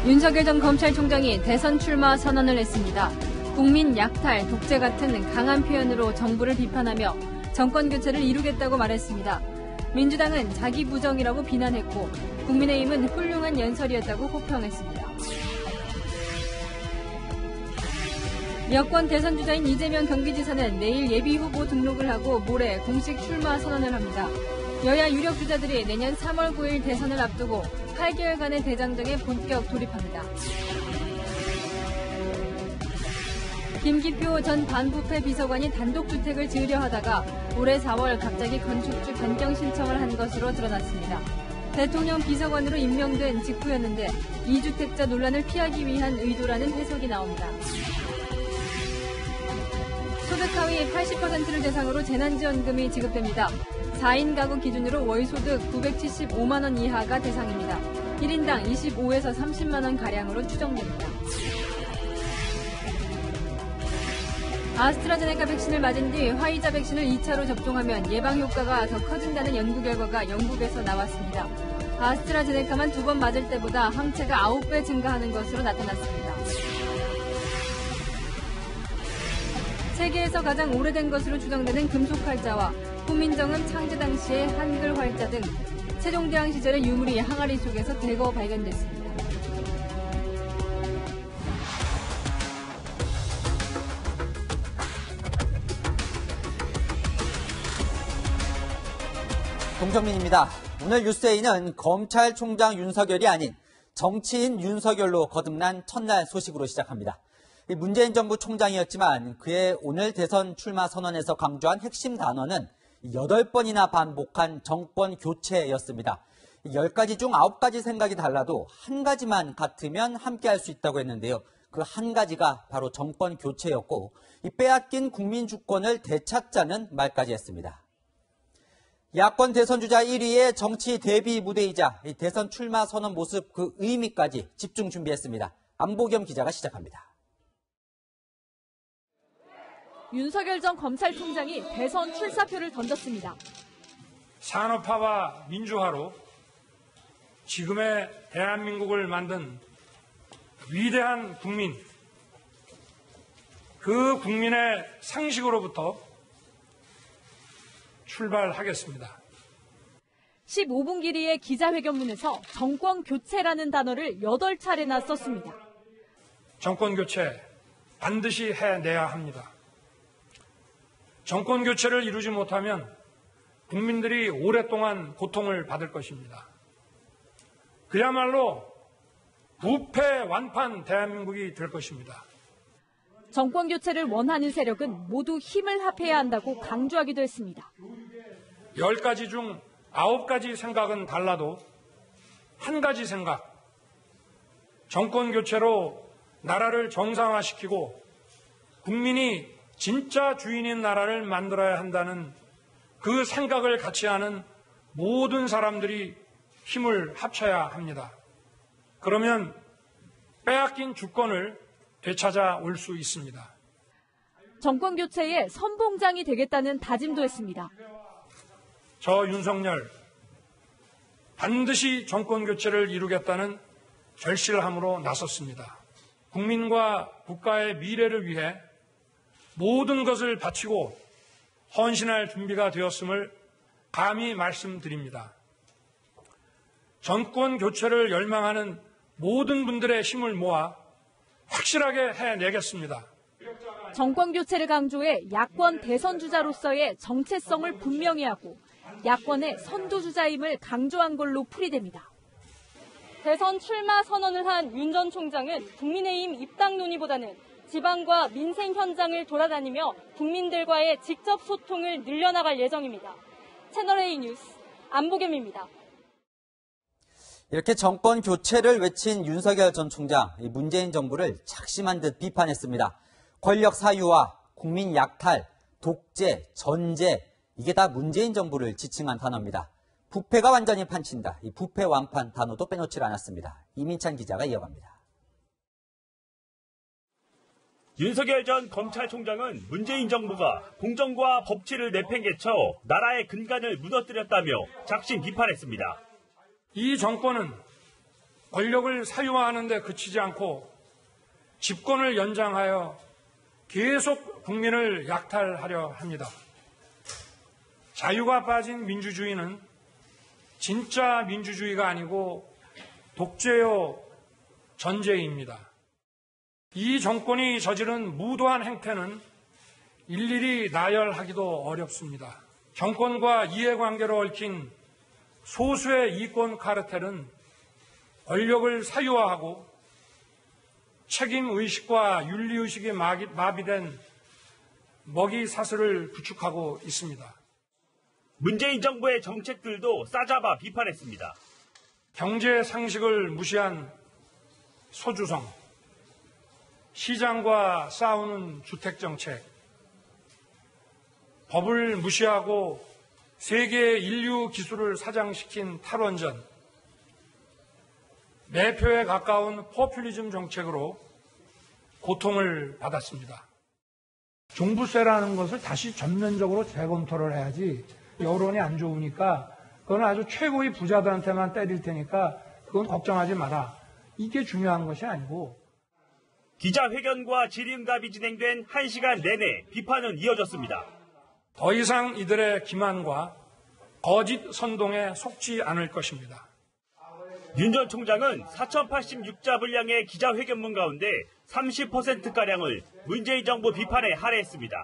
윤석열 전 검찰총장이 대선 출마 선언을 했습니다. 국민 약탈, 독재 같은 강한 표현으로 정부를 비판하며 정권 교체를 이루겠다고 말했습니다. 민주당은 자기 부정이라고 비난했고 국민의힘은 훌륭한 연설이었다고 호평했습니다. 여권 대선 주자인 이재명 경기지사는 내일 예비후보 등록을 하고 모레 공식 출마 선언을 합니다. 여야 유력 주자들이 내년 3월 9일 대선을 앞두고 8개월간의 대장정에 본격 돌입합니다. 김기표 전 반부패 비서관이 단독주택을 지으려 하다가 올해 4월 갑자기 건축주 변경 신청을 한 것으로 드러났습니다. 대통령 비서관으로 임명된 직후였는데 2주택자 논란을 피하기 위한 의도라는 해석이 나옵니다. 소득 하위 80%를 대상으로 재난지원금이 지급됩니다. 4인 가구 기준으로 월소득 975만 원 이하가 대상입니다. 1인당 25에서 30만 원 가량으로 추정됩니다. 아스트라제네카 백신을 맞은 뒤 화이자 백신을 2차로 접종하면 예방 효과가 더 커진다는 연구 결과가 영국에서 나왔습니다. 아스트라제네카만 2번 맞을 때보다 항체가 9배 증가하는 것으로 나타났습니다. 세계에서 가장 오래된 것으로 추정되는 금속 활자와 후민정음 창제 당시의 한글 활자 등 세종대왕 시절의 유물이 항아리 속에서 대거 발견됐습니다. 동정민입니다. 오늘 뉴스에이는 검찰총장 윤석열이 아닌 정치인 윤석열로 거듭난 첫날 소식으로 시작합니다. 문재인 정부 총장이었지만 그의 오늘 대선 출마 선언에서 강조한 핵심 단어는 8번이나 반복한 정권 교체였습니다. 10가지 중 9가지 생각이 달라도 한 가지만 같으면 함께할 수 있다고 했는데요. 그 한 가지가 바로 정권 교체였고 이 빼앗긴 국민 주권을 되찾자는 말까지 했습니다. 야권 대선 주자 1위의 정치 대비 무대이자 대선 출마 선언 모습 그 의미까지 집중 준비했습니다. 안보겸 기자가 시작합니다. 윤석열 전 검찰총장이 대선 출사표를 던졌습니다. 산업화와 민주화로 지금의 대한민국을 만든 위대한 국민, 그 국민의 상식으로부터 출발하겠습니다. 15분 길이의 기자회견문에서 정권 교체라는 단어를 8차례나 썼습니다. 정권 교체 반드시 해내야 합니다. 정권 교체를 이루지 못하면 국민들이 오랫동안 고통을 받을 것입니다. 그야말로 부패 완판 대한민국이 될 것입니다. 정권 교체를 원하는 세력은 모두 힘을 합해야 한다고 강조하기도 했습니다. 10가지 중 9가지 생각은 달라도 한 가지 생각, 정권 교체로 나라를 정상화시키고 국민이 진짜 주인인 나라를 만들어야 한다는 그 생각을 같이 하는 모든 사람들이 힘을 합쳐야 합니다. 그러면 빼앗긴 주권을 되찾아 올 수 있습니다. 정권 교체의 선봉장이 되겠다는 다짐도 했습니다. 저 윤석열 반드시 정권 교체를 이루겠다는 절실함으로 나섰습니다. 국민과 국가의 미래를 위해 모든 것을 바치고 헌신할 준비가 되었음을 감히 말씀드립니다. 정권 교체를 열망하는 모든 분들의 힘을 모아 확실하게 해내겠습니다. 정권 교체를 강조해 야권 대선 주자로서의 정체성을 분명히 하고 야권의 선두주자임을 강조한 걸로 풀이됩니다. 대선 출마 선언을 한 윤 전 총장은 국민의힘 입당 논의보다는 지방과 민생 현장을 돌아다니며 국민들과의 직접 소통을 늘려나갈 예정입니다. 채널A 뉴스 안보겸입니다. 이렇게 정권 교체를 외친 윤석열 전 총장, 문재인 정부를 작심한 듯 비판했습니다. 권력 사유화, 국민 약탈, 독재, 전제, 이게 다 문재인 정부를 지칭한 단어입니다. 부패가 완전히 판친다. 이 부패 완판 단어도 빼놓질 않았습니다. 이민찬 기자가 이어갑니다. 윤석열 전 검찰총장은 문재인 정부가 공정과 법치를 내팽개쳐 나라의 근간을 무너뜨렸다며 작심 비판했습니다. 이 정권은 권력을 사유화하는 데 그치지 않고 집권을 연장하여 계속 국민을 약탈하려 합니다. 자유가 빠진 민주주의는 진짜 민주주의가 아니고 독재요 전제입니다. 이 정권이 저지른 무도한 행태는 일일이 나열하기도 어렵습니다. 정권과 이해관계로 얽힌 소수의 이권 카르텔은 권력을 사유화하고 책임의식과 윤리의식이 마비된 먹이 사슬을 구축하고 있습니다. 문재인 정부의 정책들도 싸잡아 비판했습니다. 경제 상식을 무시한 소주성, 시장과 싸우는 주택정책, 법을 무시하고 세계 인류 기술을 사장시킨 탈원전, 매표에 가까운 포퓰리즘 정책으로 고통을 받았습니다. 종부세라는 것을 다시 전면적으로 재검토를 해야지 여론이 안 좋으니까 그건 아주 최고의 부자들한테만 때릴 테니까 그건 걱정하지 마라. 이게 중요한 것이 아니고. 기자회견과 질의응답이 진행된 1시간 내내 비판은 이어졌습니다. 더 이상 이들의 기만과 거짓 선동에 속지 않을 것입니다. 윤 전 총장은 4,086자 분량의 기자회견문 가운데 30%가량을 문재인 정부 비판에 할애했습니다.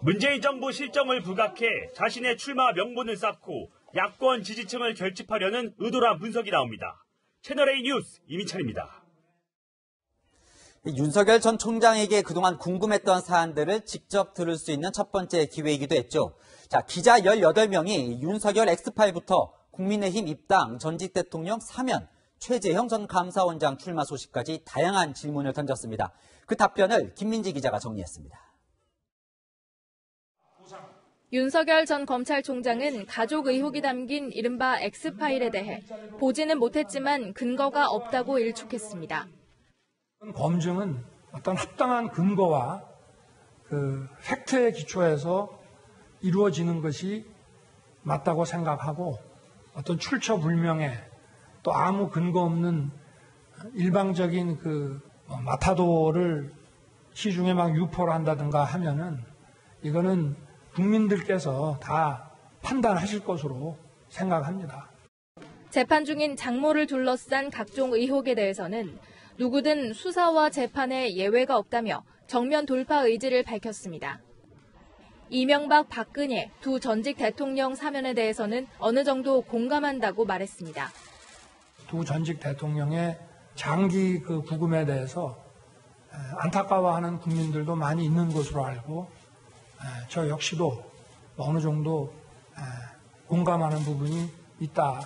문재인 정부 실정을 부각해 자신의 출마 명분을 쌓고 야권 지지층을 결집하려는 의도란 분석이 나옵니다. 채널A 뉴스 이민찬입니다. 윤석열 전 총장에게 그동안 궁금했던 사안들을 직접 들을 수 있는 첫 번째 기회이기도 했죠. 자, 기자 18명이 윤석열 X 파일부터 국민의힘 입당, 전직 대통령 사면, 최재형 전 감사원장 출마 소식까지 다양한 질문을 던졌습니다. 그 답변을 김민지 기자가 정리했습니다. 윤석열 전 검찰총장은 가족 의혹이 담긴 이른바 X파일에 대해 보지는 못했지만 근거가 없다고 일축했습니다. 검증은 어떤 합당한 근거와 팩트에 기초해서 이루어지는 것이 맞다고 생각하고 어떤 출처불명의 또 아무 근거 없는 일방적인 마타도를 시중에 막 유포를 한다든가 하면은 이거는 국민들께서 다 판단하실 것으로 생각합니다. 재판 중인 장모를 둘러싼 각종 의혹에 대해서는 누구든 수사와 재판에 예외가 없다며 정면 돌파 의지를 밝혔습니다. 이명박, 박근혜 두 전직 대통령 사면에 대해서는 어느 정도 공감한다고 말했습니다. 두 전직 대통령의 장기 구금에 대해서 안타까워하는 국민들도 많이 있는 것으로 알고 저 역시도 어느 정도 공감하는 부분이 있다.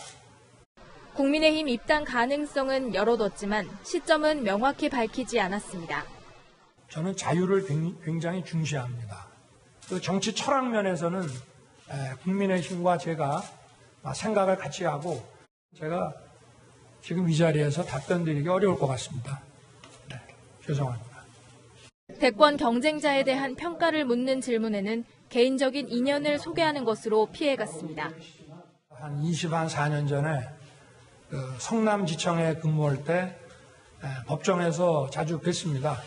국민의힘 입당 가능성은 열어뒀지만 시점은 명확히 밝히지 않았습니다. 저는 자유를 굉장히 중시합니다. 그 정치 철학 면에서는 국민의힘과 제가 생각을 같이 하고 제가 지금 이 자리에서 답변 드리기 어려울 것 같습니다. 네, 죄송합니다. 대권 경쟁자에 대한 평가를 묻는 질문에는 개인적인 인연을 소개하는 것으로 피해갔습니다. 한 24년 전에 성남지청에 근무할 때 법정에서 자주 뵀습니다.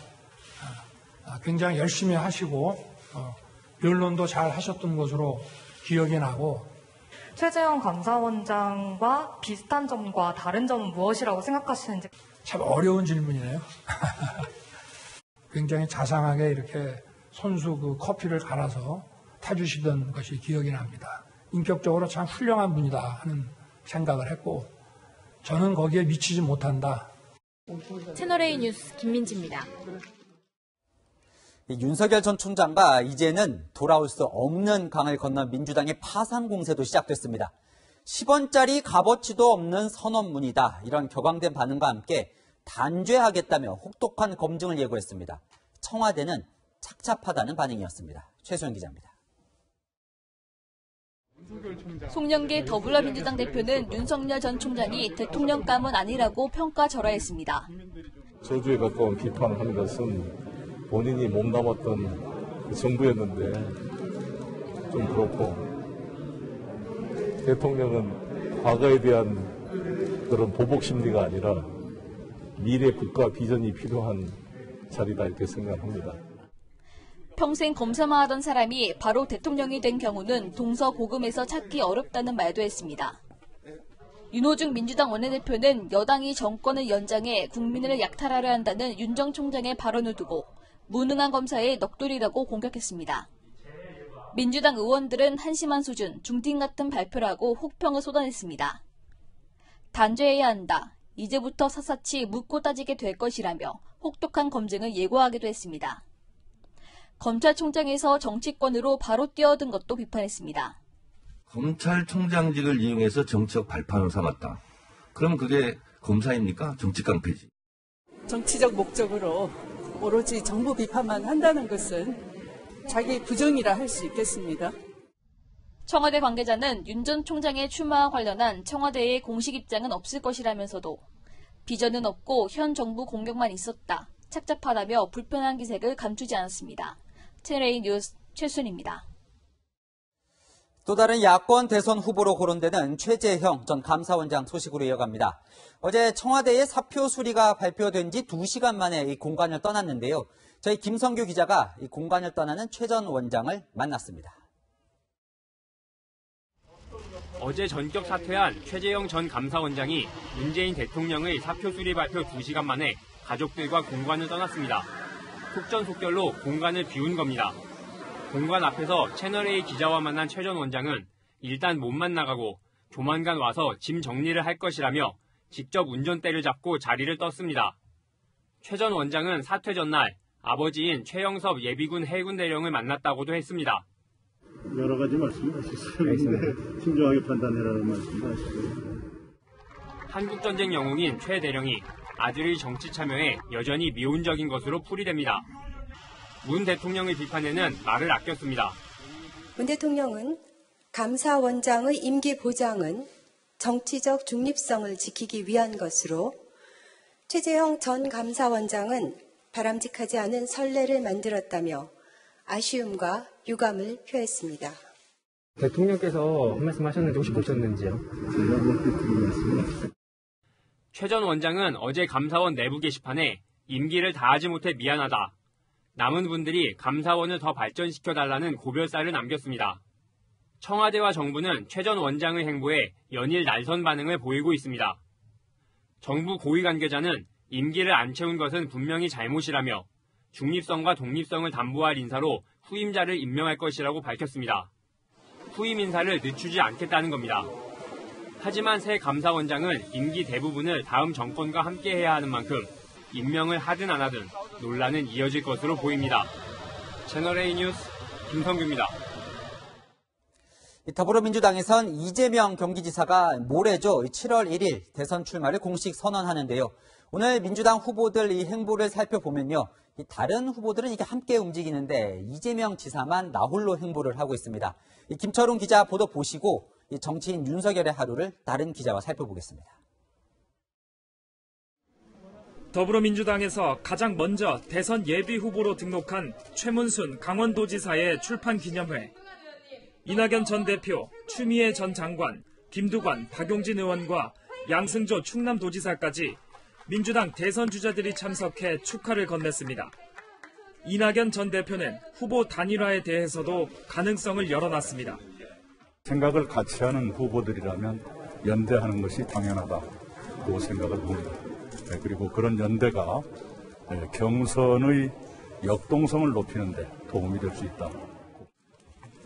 굉장히 열심히 하시고 변론도 잘 하셨던 것으로 기억이 나고. 최재형 감사원장과 비슷한 점과 다른 점은 무엇이라고 생각하시는지. 참 어려운 질문이네요. 굉장히 자상하게 이렇게 손수 커피를 갈아서 타주시던 것이 기억이 납니다. 인격적으로 참 훌륭한 분이다 하는 생각을 했고 저는 거기에 미치지 못한다. 채널A 뉴스 김민지입니다. 윤석열 전 총장과 이제는 돌아올 수 없는 강을 건넌 민주당의 파상 공세도 시작됐습니다. 10원짜리 값어치도 없는 선언문이다. 이런 격앙된 반응과 함께 단죄하겠다며 혹독한 검증을 예고했습니다. 청와대는 착잡하다는 반응이었습니다. 최소영 기자입니다. 송영길 더불어민주당 대표는 윤석열 전 총장이 대통령감은 아니라고 평가절하했습니다. 저주에 가까운 비판을 한 것은 본인이 몸담았던 정부였는데 좀 그렇고 대통령은 과거에 대한 그런 보복 심리가 아니라 미래 국가 비전이 필요한 자리다 이렇게 생각합니다. 평생 검사만 하던 사람이 바로 대통령이 된 경우는 동서고금에서 찾기 어렵다는 말도 했습니다. 윤호중 민주당 원내대표는 여당이 정권을 연장해 국민을 약탈하려 한다는 윤 전 총장의 발언을 두고 무능한 검사의 넋두리라고 공격했습니다. 민주당 의원들은 한심한 수준, 중팅 같은 발표라고 혹평을 쏟아냈습니다. 단죄해야 한다. 이제부터 샅샅이 묻고 따지게 될 것이라며 혹독한 검증을 예고하기도 했습니다. 검찰총장에서 정치권으로 바로 뛰어든 것도 비판했습니다. 검찰총장직을 이용해서 정치적 발판을 삼았다. 그럼 그게 검사입니까? 정치 깡패지. 정치적 목적으로 오로지 정부 비판만 한다는 것은 자기 부정이라 할 수 있겠습니다. 청와대 관계자는 윤 전 총장의 출마와 관련한 청와대의 공식 입장은 없을 것이라면서도 비전은 없고 현 정부 공격만 있었다. 착잡하다며 불편한 기색을 감추지 않았습니다. 채널A 뉴스 최순입니다. 또 다른 야권 대선 후보로 거론되는 최재형 전 감사원장 소식으로 이어갑니다. 어제 청와대의 사표 수리가 발표된 지 2시간 만에 이 공간을 떠났는데요. 저희 김성규 기자가 이 공간을 떠나는 최 전 원장을 만났습니다. 어제 전격 사퇴한 최재형 전 감사원장이 문재인 대통령의 사표 수리 발표 2시간 만에 가족들과 공관을 떠났습니다. 속전속결로 공간을 비운 겁니다. 공관 앞에서 채널A 기자와 만난 최 전 원장은 일단 몸만 나가고 조만간 와서 짐 정리를 할 것이라며 직접 운전대를 잡고 자리를 떴습니다. 최 전 원장은 사퇴 전날 아버지인 최영섭 예비군 해군대령을 만났다고도 했습니다. 여러 가지 말씀하셨어요. 신중하게 판단해라는 말씀도 하시고요. 한국전쟁 영웅인 최 대령이 아들의 정치 참여에 여전히 미온적인 것으로 풀이됩니다. 문 대통령의 비판에는 말을 아꼈습니다. 문 대통령은 감사원장의 임기 보장은 정치적 중립성을 지키기 위한 것으로 최재형 전 감사원장은 바람직하지 않은 선례를 만들었다며 아쉬움과 유감을 표했습니다. 대통령께서 한 말씀 하셨는데 혹시 보셨는지요? 최 전 원장은 어제 감사원 내부 게시판에 임기를 다하지 못해 미안하다. 남은 분들이 감사원을 더 발전시켜달라는 고별사를 남겼습니다. 청와대와 정부는 최 전 원장의 행보에 연일 날선 반응을 보이고 있습니다. 정부 고위 관계자는 임기를 안 채운 것은 분명히 잘못이라며 중립성과 독립성을 담보할 인사로 후임자를 임명할 것이라고 밝혔습니다. 후임 인사를 늦추지 않겠다는 겁니다. 하지만 새 감사원장은 임기 대부분을 다음 정권과 함께 해야 하는 만큼 임명을 하든 안 하든 논란은 이어질 것으로 보입니다. 채널A 뉴스 김성규입니다. 더불어민주당에선 이재명 경기지사가 모레죠. 7월 1일 대선 출마를 공식 선언하는데요. 오늘 민주당 후보들 이 행보를 살펴보면요. 다른 후보들은 이게 함께 움직이는데 이재명 지사만 나홀로 행보를 하고 있습니다. 김철웅 기자 보도 보시고 정치인 윤석열의 하루를 다른 기자와 살펴보겠습니다. 더불어민주당에서 가장 먼저 대선 예비 후보로 등록한 최문순 강원도지사의 출판 기념회. 이낙연 전 대표, 추미애 전 장관, 김두관, 박용진 의원과 양승조 충남도지사까지 민주당 대선 주자들이 참석해 축하를 건넸습니다. 이낙연 전 대표는 후보 단일화에 대해서도 가능성을 열어놨습니다. 생각을 같이 하는 후보들이라면 연대하는 것이 당연하다고 생각을 합니다. 그리고 그런 연대가 경선의 역동성을 높이는 데 도움이 될 수 있다.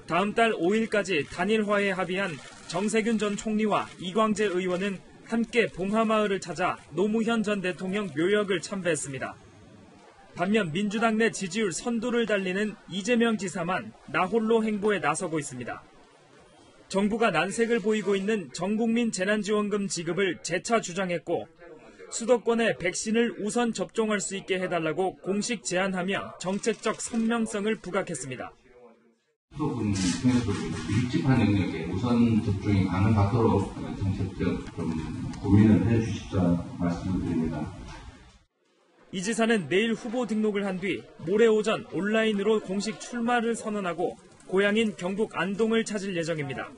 다음 달 5일까지 단일화에 합의한 정세균 전 총리와 이광재 의원은 함께 봉하마을을 찾아 노무현 전 대통령 묘역을 참배했습니다. 반면 민주당 내 지지율 선두를 달리는 이재명 지사만 나홀로 행보에 나서고 있습니다. 정부가 난색을 보이고 있는 전국민 재난지원금 지급을 재차 주장했고 수도권에 백신을 우선 접종할 수 있게 해달라고 공식 제안하며 정책적 선명성을 부각했습니다. 수도권 통해서 밀집한 영역에 우선 접종이 가능하도록 정책적 고민을 해주십사 말씀을 드립니다. 이 지사는 내일 후보 등록을 한 뒤 모레 오전 온라인으로 공식 출마를 선언하고 고향인 경북 안동을 찾을 예정입니다.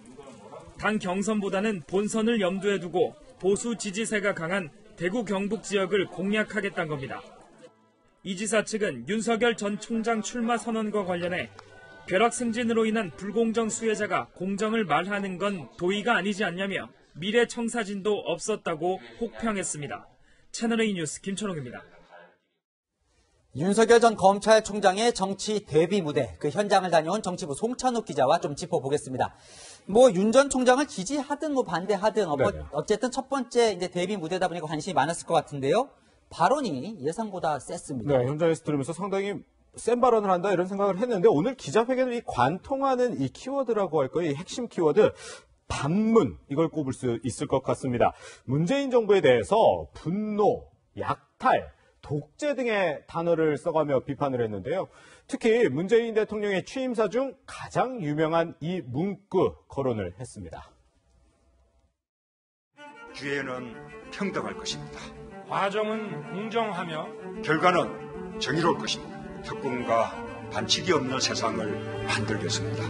당 경선보다는 본선을 염두에 두고 보수 지지세가 강한 대구 경북 지역을 공략하겠다는 겁니다. 이 지사 측은 윤석열 전 총장 출마 선언과 관련해 벼락 승진으로 인한 불공정 수혜자가 공정을 말하는 건 도의가 아니지 않냐며 미래 청사진도 없었다고 혹평했습니다. 채널A 뉴스 김철웅입니다. 윤석열 전 검찰총장의 정치 데뷔 무대, 그 현장을 다녀온 정치부 송찬욱 기자와 좀 짚어보겠습니다. 윤 전 총장을 지지하든 반대하든 어쨌든 첫 번째 이제 데뷔 무대다 보니까 관심이 많았을 것 같은데요. 발언이 예상보다 셌습니다. 네, 현장에서 들으면서 상당히 센 발언을 한다 이런 생각을 했는데 오늘 기자회견은 이 관통하는 이 키워드라고 할 거예요. 이 핵심 키워드 반문 이걸 꼽을 수 있을 것 같습니다. 문재인 정부에 대해서 분노, 약탈, 독재 등의 단어를 써가며 비판을 했는데요. 특히 문재인 대통령의 취임사 중 가장 유명한 이 문구 거론을 했습니다. 기회는 평등할 것입니다. 과정은 공정하며 결과는 정의로울 것입니다. 특권과 반칙이 없는 세상을 만들겠습니다.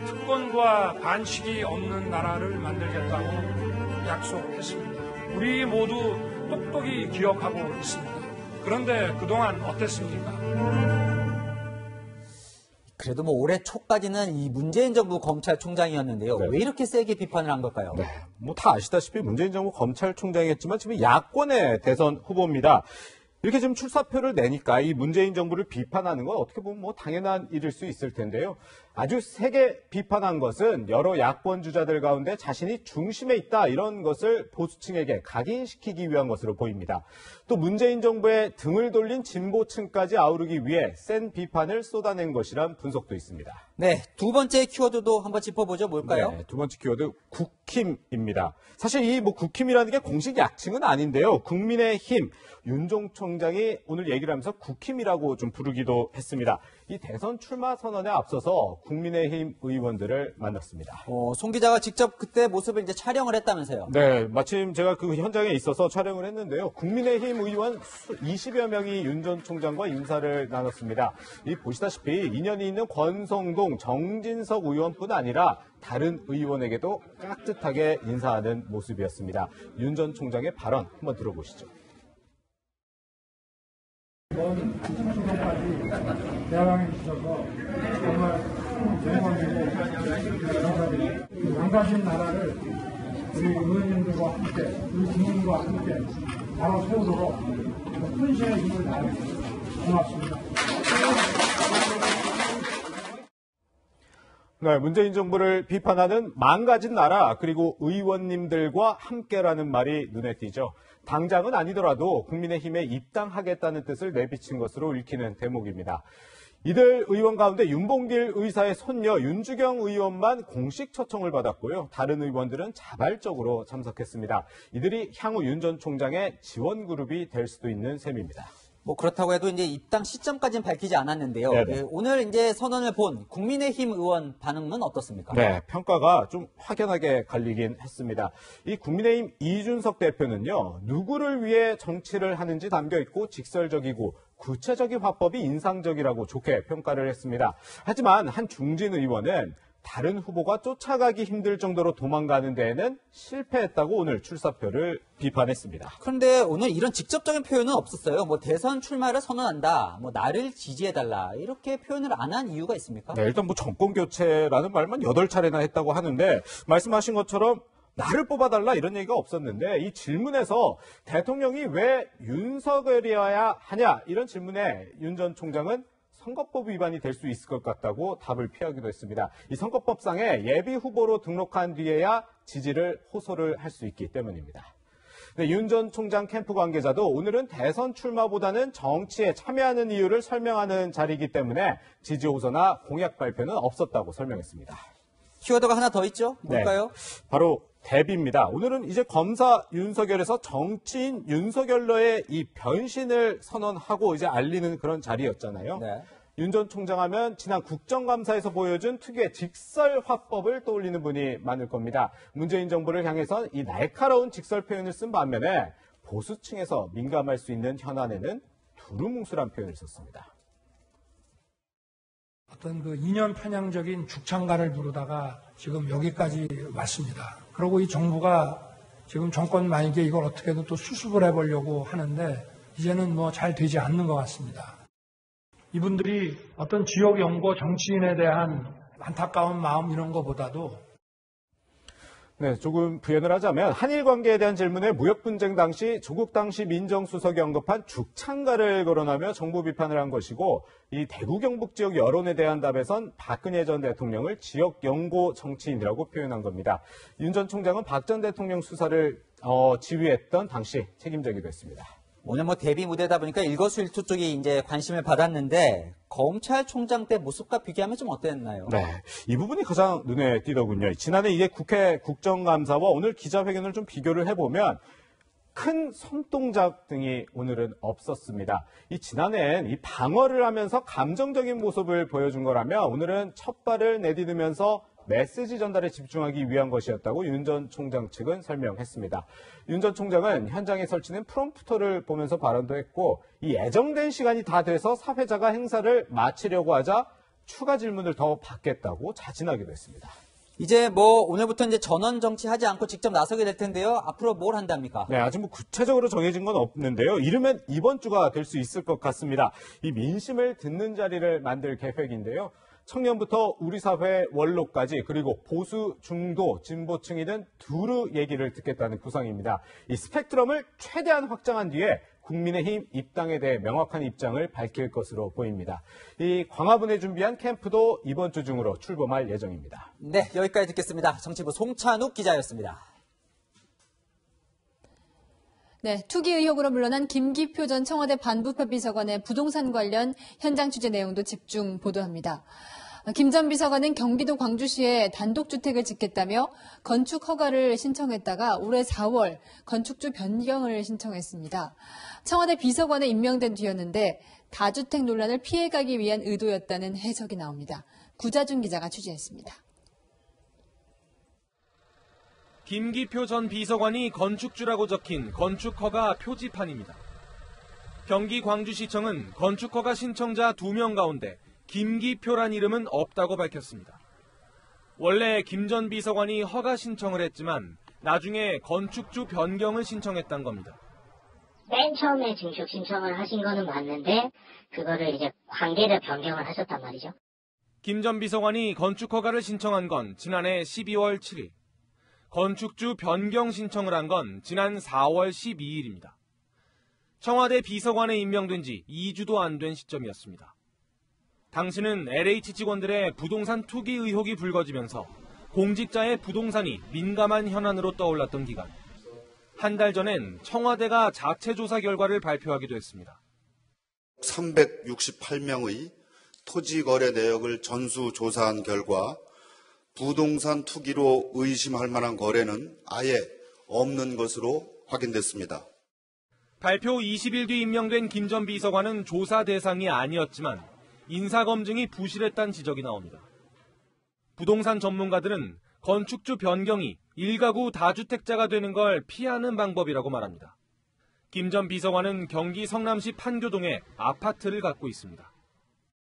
특권과 반칙이 없는 나라를 만들겠다고 약속했습니다. 우리 모두 똑똑히 기억하고 있습니다. 그런데 그동안 어땠습니까? 그래도 올해 초까지는 이 문재인 정부 검찰총장이었는데요. 네. 왜 이렇게 세게 비판을 한 걸까요? 네, 다 아시다시피 문재인 정부 검찰총장이었지만 지금 야권의 대선 후보입니다. 이렇게 지금 출사표를 내니까 이 문재인 정부를 비판하는 건 어떻게 보면 당연한 일일 수 있을 텐데요. 아주 세게 비판한 것은 여러 야권 주자들 가운데 자신이 중심에 있다 이런 것을 보수층에게 각인시키기 위한 것으로 보입니다. 또 문재인 정부의 등을 돌린 진보층까지 아우르기 위해 센 비판을 쏟아낸 것이란 분석도 있습니다. 네, 두 번째 키워드도 한번 짚어보죠. 뭘까요? 네, 두 번째 키워드 국힘입니다. 사실 이 국힘이라는 게 공식 약칭은 아닌데요. 국민의힘 윤종 총장이 오늘 얘기를 하면서 국힘이라고 좀 부르기도 했습니다. 이 대선 출마 선언에 앞서서 국민의힘 의원들을 만났습니다. 송 기자가 직접 그때 모습을 이제 촬영을 했다면서요? 네, 마침 제가 그 현장에 있어서 촬영을 했는데요. 국민의힘 의원 20여 명이 윤 전 총장과 인사를 나눴습니다. 이 보시다시피 인연이 있는 권성동, 정진석 의원뿐 아니라 다른 의원에게도 깍듯하게 인사하는 모습이었습니다. 윤 전 총장의 발언 한번 들어보시죠. 이번 추석까지 대화에 있어서 정말 영광이고 감사드립니다. 망가진 나라를 우리 의원님들과 함께, 우리 국민과 함께 바로 세우도록 혼신의 힘을 다하겠습니다. 고맙습니다. 네, 문재인 정부를 비판하는 망가진 나라 그리고 의원님들과 함께라는 말이 눈에 띄죠. 당장은 아니더라도 국민의힘에 입당하겠다는 뜻을 내비친 것으로 읽히는 대목입니다. 이들 의원 가운데 윤봉길 의사의 손녀 윤주경 의원만 공식 초청을 받았고요. 다른 의원들은 자발적으로 참석했습니다. 이들이 향후 윤 전 총장의 지원 그룹이 될 수도 있는 셈입니다. 그렇다고 해도 이제 입당 시점까지는 밝히지 않았는데요. 네, 오늘 이제 선언을 본 국민의힘 의원 반응은 어떻습니까? 네, 평가가 좀 확연하게 갈리긴 했습니다. 이 국민의힘 이준석 대표는요, 누구를 위해 정치를 하는지 담겨 있고 직설적이고 구체적인 화법이 인상적이라고 좋게 평가를 했습니다. 하지만 한 중진 의원은 다른 후보가 쫓아가기 힘들 정도로 도망가는 데에는 실패했다고 오늘 출사표를 비판했습니다. 그런데 오늘 이런 직접적인 표현은 없었어요. 대선 출마를 선언한다, 나를 지지해달라 이렇게 표현을 안 한 이유가 있습니까? 네, 일단 정권 교체라는 말만 8차례나 했다고 하는데 말씀하신 것처럼 나를 뽑아달라 이런 얘기가 없었는데 이 질문에서 대통령이 왜 윤석열이어야 하냐 이런 질문에 윤 전 총장은 선거법 위반이 될 수 있을 것 같다고 답을 피하기도 했습니다. 이 선거법상에 예비 후보로 등록한 뒤에야 지지를 호소를 할 수 있기 때문입니다. 네, 윤 전 총장 캠프 관계자도 오늘은 대선 출마보다는 정치에 참여하는 이유를 설명하는 자리이기 때문에 지지 호소나 공약 발표는 없었다고 설명했습니다. 키워드가 하나 더 있죠? 뭘까요? 네, 바로 대비입니다. 오늘은 이제 검사 윤석열에서 정치인 윤석열로의 이 변신을 선언하고 이제 알리는 그런 자리였잖아요. 네. 윤 전 총장 하면 지난 국정감사에서 보여준 특유의 직설 화법을 떠올리는 분이 많을 겁니다. 문재인 정부를 향해선 이 날카로운 직설 표현을 쓴 반면에 보수층에서 민감할 수 있는 현안에는 두루뭉술한 표현을 썼습니다. 어떤 그 이념 편향적인 죽창가를 부르다가 지금 여기까지 왔습니다. 그리고 이 정부가 지금 정권 말기에 이걸 어떻게든 또 수습을 해보려고 하는데 이제는 뭐 잘 되지 않는 것 같습니다. 이분들이 어떤 지역 연고 정치인에 대한 안타까운 마음 이런 것보다도 네, 조금 부연을 하자면 한일 관계에 대한 질문에 무역 분쟁 당시 조국 당시 민정수석이 언급한 죽창가를 거론하며 정부 비판을 한 것이고 이 대구 경북 지역 여론에 대한 답에선 박근혜 전 대통령을 지역 연고 정치인이라고 표현한 겁니다. 윤 전 총장은 박 전 대통령 수사를 지휘했던 당시 책임자이기도 했습니다. 오늘 뭐 데뷔 무대다 보니까 일거수일투 쪽이 이제 관심을 받았는데 검찰총장 때 모습과 비교하면 좀 어땠나요? 네, 이 부분이 가장 눈에 띄더군요. 지난해 이게 국회 국정감사와 오늘 기자회견을 좀 비교를 해보면 큰 손동작 등이 오늘은 없었습니다. 지난해엔 이 방어를 하면서 감정적인 모습을 보여준 거라면 오늘은 첫 발을 내디디면서 메시지 전달에 집중하기 위한 것이었다고 윤 전 총장 측은 설명했습니다. 윤 전 총장은 현장에 설치된 프롬프터를 보면서 발언도 했고 이 예정된 시간이 다 돼서 사회자가 행사를 마치려고 하자 추가 질문을 더 받겠다고 자진하기도 했습니다. 이제 뭐 오늘부터 이제 전원 정치하지 않고 직접 나서게 될 텐데요. 앞으로 뭘 한답니까? 네, 아직 뭐 구체적으로 정해진 건 없는데요. 이르면 이번 주가 될 수 있을 것 같습니다. 이 민심을 듣는 자리를 만들 계획인데요. 청년부터 우리 사회 원로까지 그리고 보수, 중도, 진보층이든 두루 얘기를 듣겠다는 구상입니다. 이 스펙트럼을 최대한 확장한 뒤에 국민의힘 입당에 대해 명확한 입장을 밝힐 것으로 보입니다. 이 광화문에 준비한 캠프도 이번 주 중으로 출범할 예정입니다. 네, 여기까지 듣겠습니다. 정치부 송찬욱 기자였습니다. 네, 투기 의혹으로 물러난 김기표 전 청와대 반부패 비서관의 부동산 관련 현장 취재 내용도 집중 보도합니다. 김 전 비서관은 경기도 광주시에 단독주택을 짓겠다며 건축 허가를 신청했다가 올해 4월 건축주 변경을 신청했습니다. 청와대 비서관에 임명된 뒤였는데 다주택 논란을 피해가기 위한 의도였다는 해석이 나옵니다. 구자준 기자가 취재했습니다. 김기표 전 비서관이 건축주라고 적힌 건축허가 표지판입니다. 경기 광주시청은 건축허가 신청자 2명 가운데 김기표란 이름은 없다고 밝혔습니다. 원래 김 전 비서관이 허가 신청을 했지만 나중에 건축주 변경을 신청했단 겁니다. 맨 처음에 증축 신청을 하신 거는 맞는데 그거를 이제 관계를 변경을 하셨단 말이죠. 김 전 비서관이 건축허가를 신청한 건 지난해 12월 7일. 건축주 변경 신청을 한 건 지난 4월 12일입니다. 청와대 비서관에 임명된 지 2주도 안 된 시점이었습니다. 당시는 LH 직원들의 부동산 투기 의혹이 불거지면서 공직자의 부동산이 민감한 현안으로 떠올랐던 기간. 한 달 전엔 청와대가 자체 조사 결과를 발표하기도 했습니다. 368명의 토지 거래 내역을 전수 조사한 결과 부동산 투기로 의심할 만한 거래는 아예 없는 것으로 확인됐습니다. 발표 20일 뒤 임명된 김 전 비서관은 조사 대상이 아니었지만 인사검증이 부실했다는 지적이 나옵니다. 부동산 전문가들은 건축주 변경이 1가구 다주택자가 되는 걸 피하는 방법이라고 말합니다. 김 전 비서관은 경기 성남시 판교동에 아파트를 갖고 있습니다.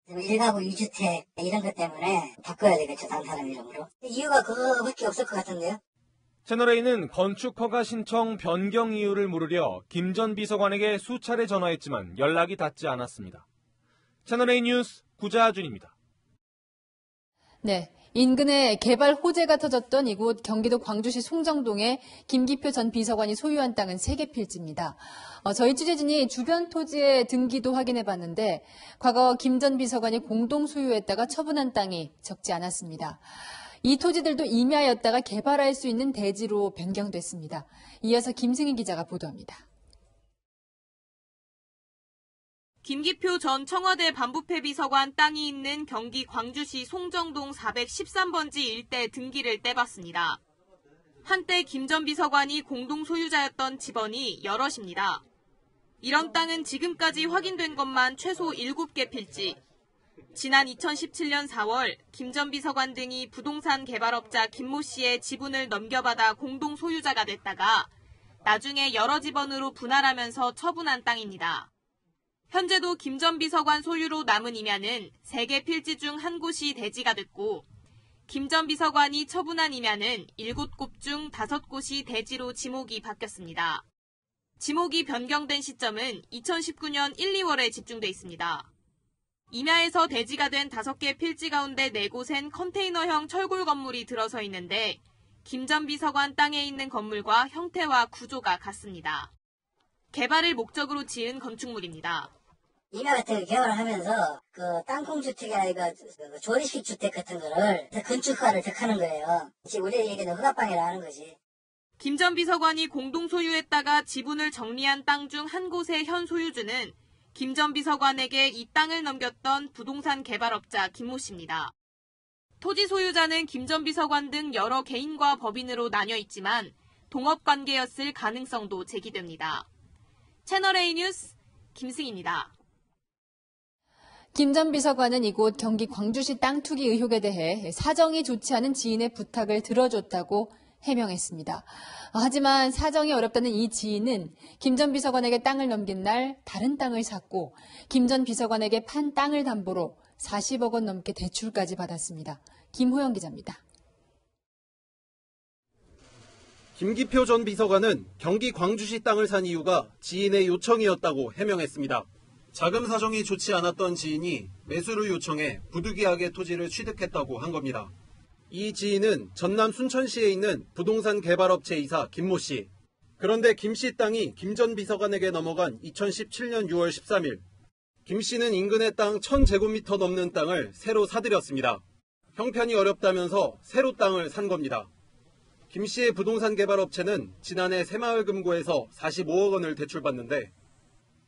1가구 2주택 이런 것 때문에 바꿔야 되겠죠, 다른 사람 이름으로. 이유가 그거밖에 없을 것 같은데요. 채널A는 건축허가 신청 변경 이유를 물으려 김 전 비서관에게 수차례 전화했지만 연락이 닿지 않았습니다. 채널A 뉴스 구자준입니다. 네. 인근에 개발 호재가 터졌던 이곳 경기도 광주시 송정동에 김기표 전 비서관이 소유한 땅은 3개 필지입니다. 저희 취재진이 주변 토지의 등기도 확인해봤는데 과거 김 전 비서관이 공동 소유했다가 처분한 땅이 적지 않았습니다. 이 토지들도 임야였다가 개발할 수 있는 대지로 변경됐습니다. 이어서 김승희 기자가 보도합니다. 김기표 전 청와대 반부패 비서관 땅이 있는 경기 광주시 송정동 413번지 일대 등기를 떼봤습니다. 한때 김 전 비서관이 공동 소유자였던 집원이 여럿입니다. 이런 땅은 지금까지 확인된 것만 최소 7개 필지. 지난 2017년 4월 김 전 비서관 등이 부동산 개발업자 김모 씨의 지분을 넘겨받아 공동 소유자가 됐다가 나중에 여러 집원으로 분할하면서 처분한 땅입니다. 현재도 김 전 비서관 소유로 남은 임야는 3개 필지 중 한 곳이 대지가 됐고 김 전 비서관이 처분한 임야는 7곳 중 5곳이 대지로 지목이 바뀌었습니다. 지목이 변경된 시점은 2019년 1, 2월에 집중돼 있습니다. 임야에서 대지가 된 5개 필지 가운데 4곳엔 컨테이너형 철골 건물이 들어서 있는데 김 전 비서관 땅에 있는 건물과 형태와 구조가 같습니다. 개발을 목적으로 지은 건축물입니다. 임야 같은 거 개발을 하면서 땅콩주택이나 조리식 주택 같은 거를 건축허가를 득하는 거예요. 지금 우리 얘기는 허가방이라 하는 거지. 김 전 비서관이 공동 소유했다가 지분을 정리한 땅 중 한 곳의 현 소유주는 김 전 비서관에게 이 땅을 넘겼던 부동산 개발업자 김모 씨입니다. 토지 소유자는 김 전 비서관 등 여러 개인과 법인으로 나뉘어 있지만 동업관계였을 가능성도 제기됩니다. 채널A 뉴스 김승희입니다. 김 전 비서관은 이곳 경기 광주시 땅 투기 의혹에 대해 사정이 좋지 않은 지인의 부탁을 들어줬다고 해명했습니다. 하지만 사정이 어렵다는 이 지인은 김 전 비서관에게 땅을 넘긴 날 다른 땅을 샀고 김 전 비서관에게 판 땅을 담보로 40억 원 넘게 대출까지 받았습니다. 김호영 기자입니다. 김기표 전 비서관은 경기 광주시 땅을 산 이유가 지인의 요청이었다고 해명했습니다. 자금 사정이 좋지 않았던 지인이 매수를 요청해 부득이하게 토지를 취득했다고 한 겁니다. 이 지인은 전남 순천시에 있는 부동산 개발업체 이사 김모 씨. 그런데 김 씨 땅이 김 전 비서관에게 넘어간 2017년 6월 13일. 김 씨는 인근의 땅 1000제곱미터 넘는 땅을 새로 사들였습니다. 형편이 어렵다면서 새로 땅을 산 겁니다. 김 씨의 부동산 개발업체는 지난해 새마을금고에서 45억 원을 대출받는데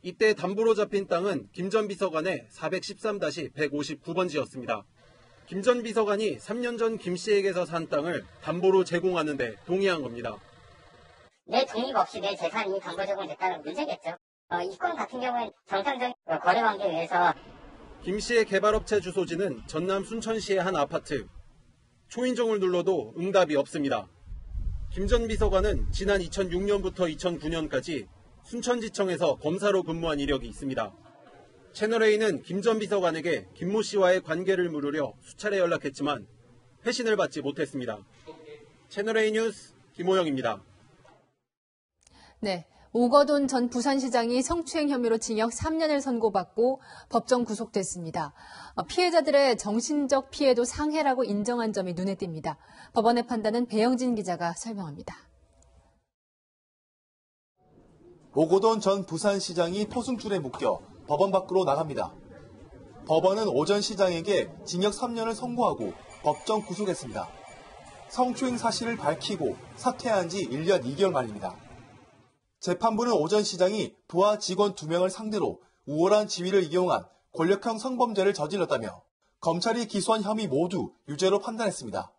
이때 담보로 잡힌 땅은 김 전 비서관의 413-159번지였습니다. 김 전 비서관이 3년 전 김 씨에게서 산 땅을 담보로 제공하는 데 동의한 겁니다. 내 동의가 없이 내 재산이 담보 제공됐다는 문제겠죠. 이건 같은 경우엔 정상적인 거래 관계에 의해서 김 씨의 개발업체 주소지는 전남 순천시의 한 아파트. 초인종을 눌러도 응답이 없습니다. 김 전 비서관은 지난 2006년부터 2009년까지 순천지청에서 검사로 근무한 이력이 있습니다. 채널A는 김 전 비서관에게 김모 씨와의 관계를 물으려 수차례 연락했지만 회신을 받지 못했습니다. 채널A 뉴스 김호영입니다. 네, 오거돈 전 부산시장이 성추행 혐의로 징역 3년을 선고받고 법정 구속됐습니다. 피해자들의 정신적 피해도 상해라고 인정한 점이 눈에 띕니다. 법원의 판단은 배영진 기자가 설명합니다. 오거돈 전 부산시장이 포승줄에 묶여 법원 밖으로 나갑니다. 법원은 오 전 시장에게 징역 3년을 선고하고 법정 구속했습니다. 성추행 사실을 밝히고 사퇴한 지 1년 2개월 만입니다. 재판부는 오 전 시장이 부하 직원 2명을 상대로 우월한 지위를 이용한 권력형 성범죄를 저질렀다며 검찰이 기소한 혐의 모두 유죄로 판단했습니다.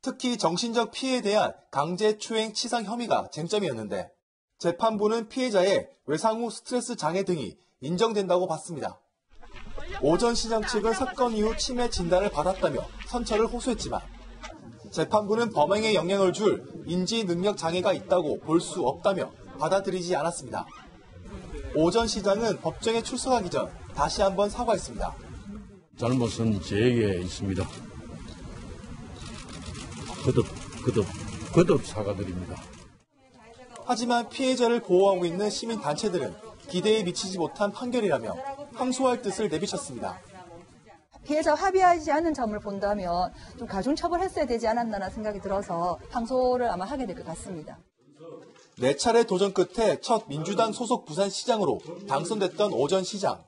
특히 정신적 피해에 대한 강제추행 치상 혐의가 쟁점이었는데 재판부는 피해자의 외상 후 스트레스 장애 등이 인정된다고 봤습니다. 오 전 시장 측은 사건 이후 치매 진단을 받았다며 선처를 호소했지만 재판부는 범행에 영향을 줄 인지 능력 장애가 있다고 볼 수 없다며 받아들이지 않았습니다. 오 전 시장은 법정에 출석하기 전 다시 한번 사과했습니다. 잘못은 제게 있습니다. 거듭 사과드립니다. 하지만 피해자를 보호하고 있는 시민단체들은 기대에 미치지 못한 판결이라며 항소할 뜻을 내비쳤습니다. 피해자와 합의하지 않은 점을 본다면 좀 가중처벌했어야 되지 않았나라는 생각이 들어서 항소를 아마 하게 될 것 같습니다. 4차례 도전 끝에 첫 민주당 소속 부산시장으로 당선됐던 오 전 시장.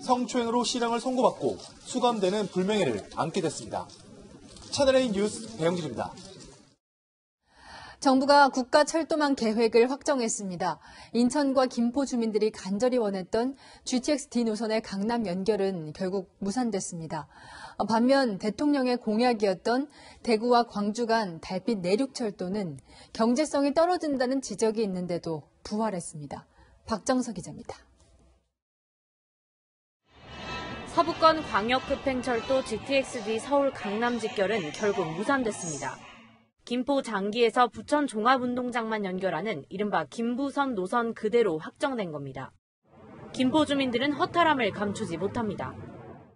성추행으로 실형을 선고받고 수감되는 불명예를 안게 됐습니다. 채널A 뉴스 배영진입니다. 정부가 국가철도망 계획을 확정했습니다. 인천과 김포 주민들이 간절히 원했던 GTX-D 노선의 강남 연결은 결국 무산됐습니다. 반면 대통령의 공약이었던 대구와 광주 간 달빛 내륙철도는 경제성이 떨어진다는 지적이 있는데도 부활했습니다. 박정석 기자입니다. 서부권 광역급행철도 GTX-D 서울 강남 직결은 결국 무산됐습니다. 김포 장기에서 부천 종합운동장만 연결하는 이른바 김부선 노선 그대로 확정된 겁니다. 김포 주민들은 허탈함을 감추지 못합니다.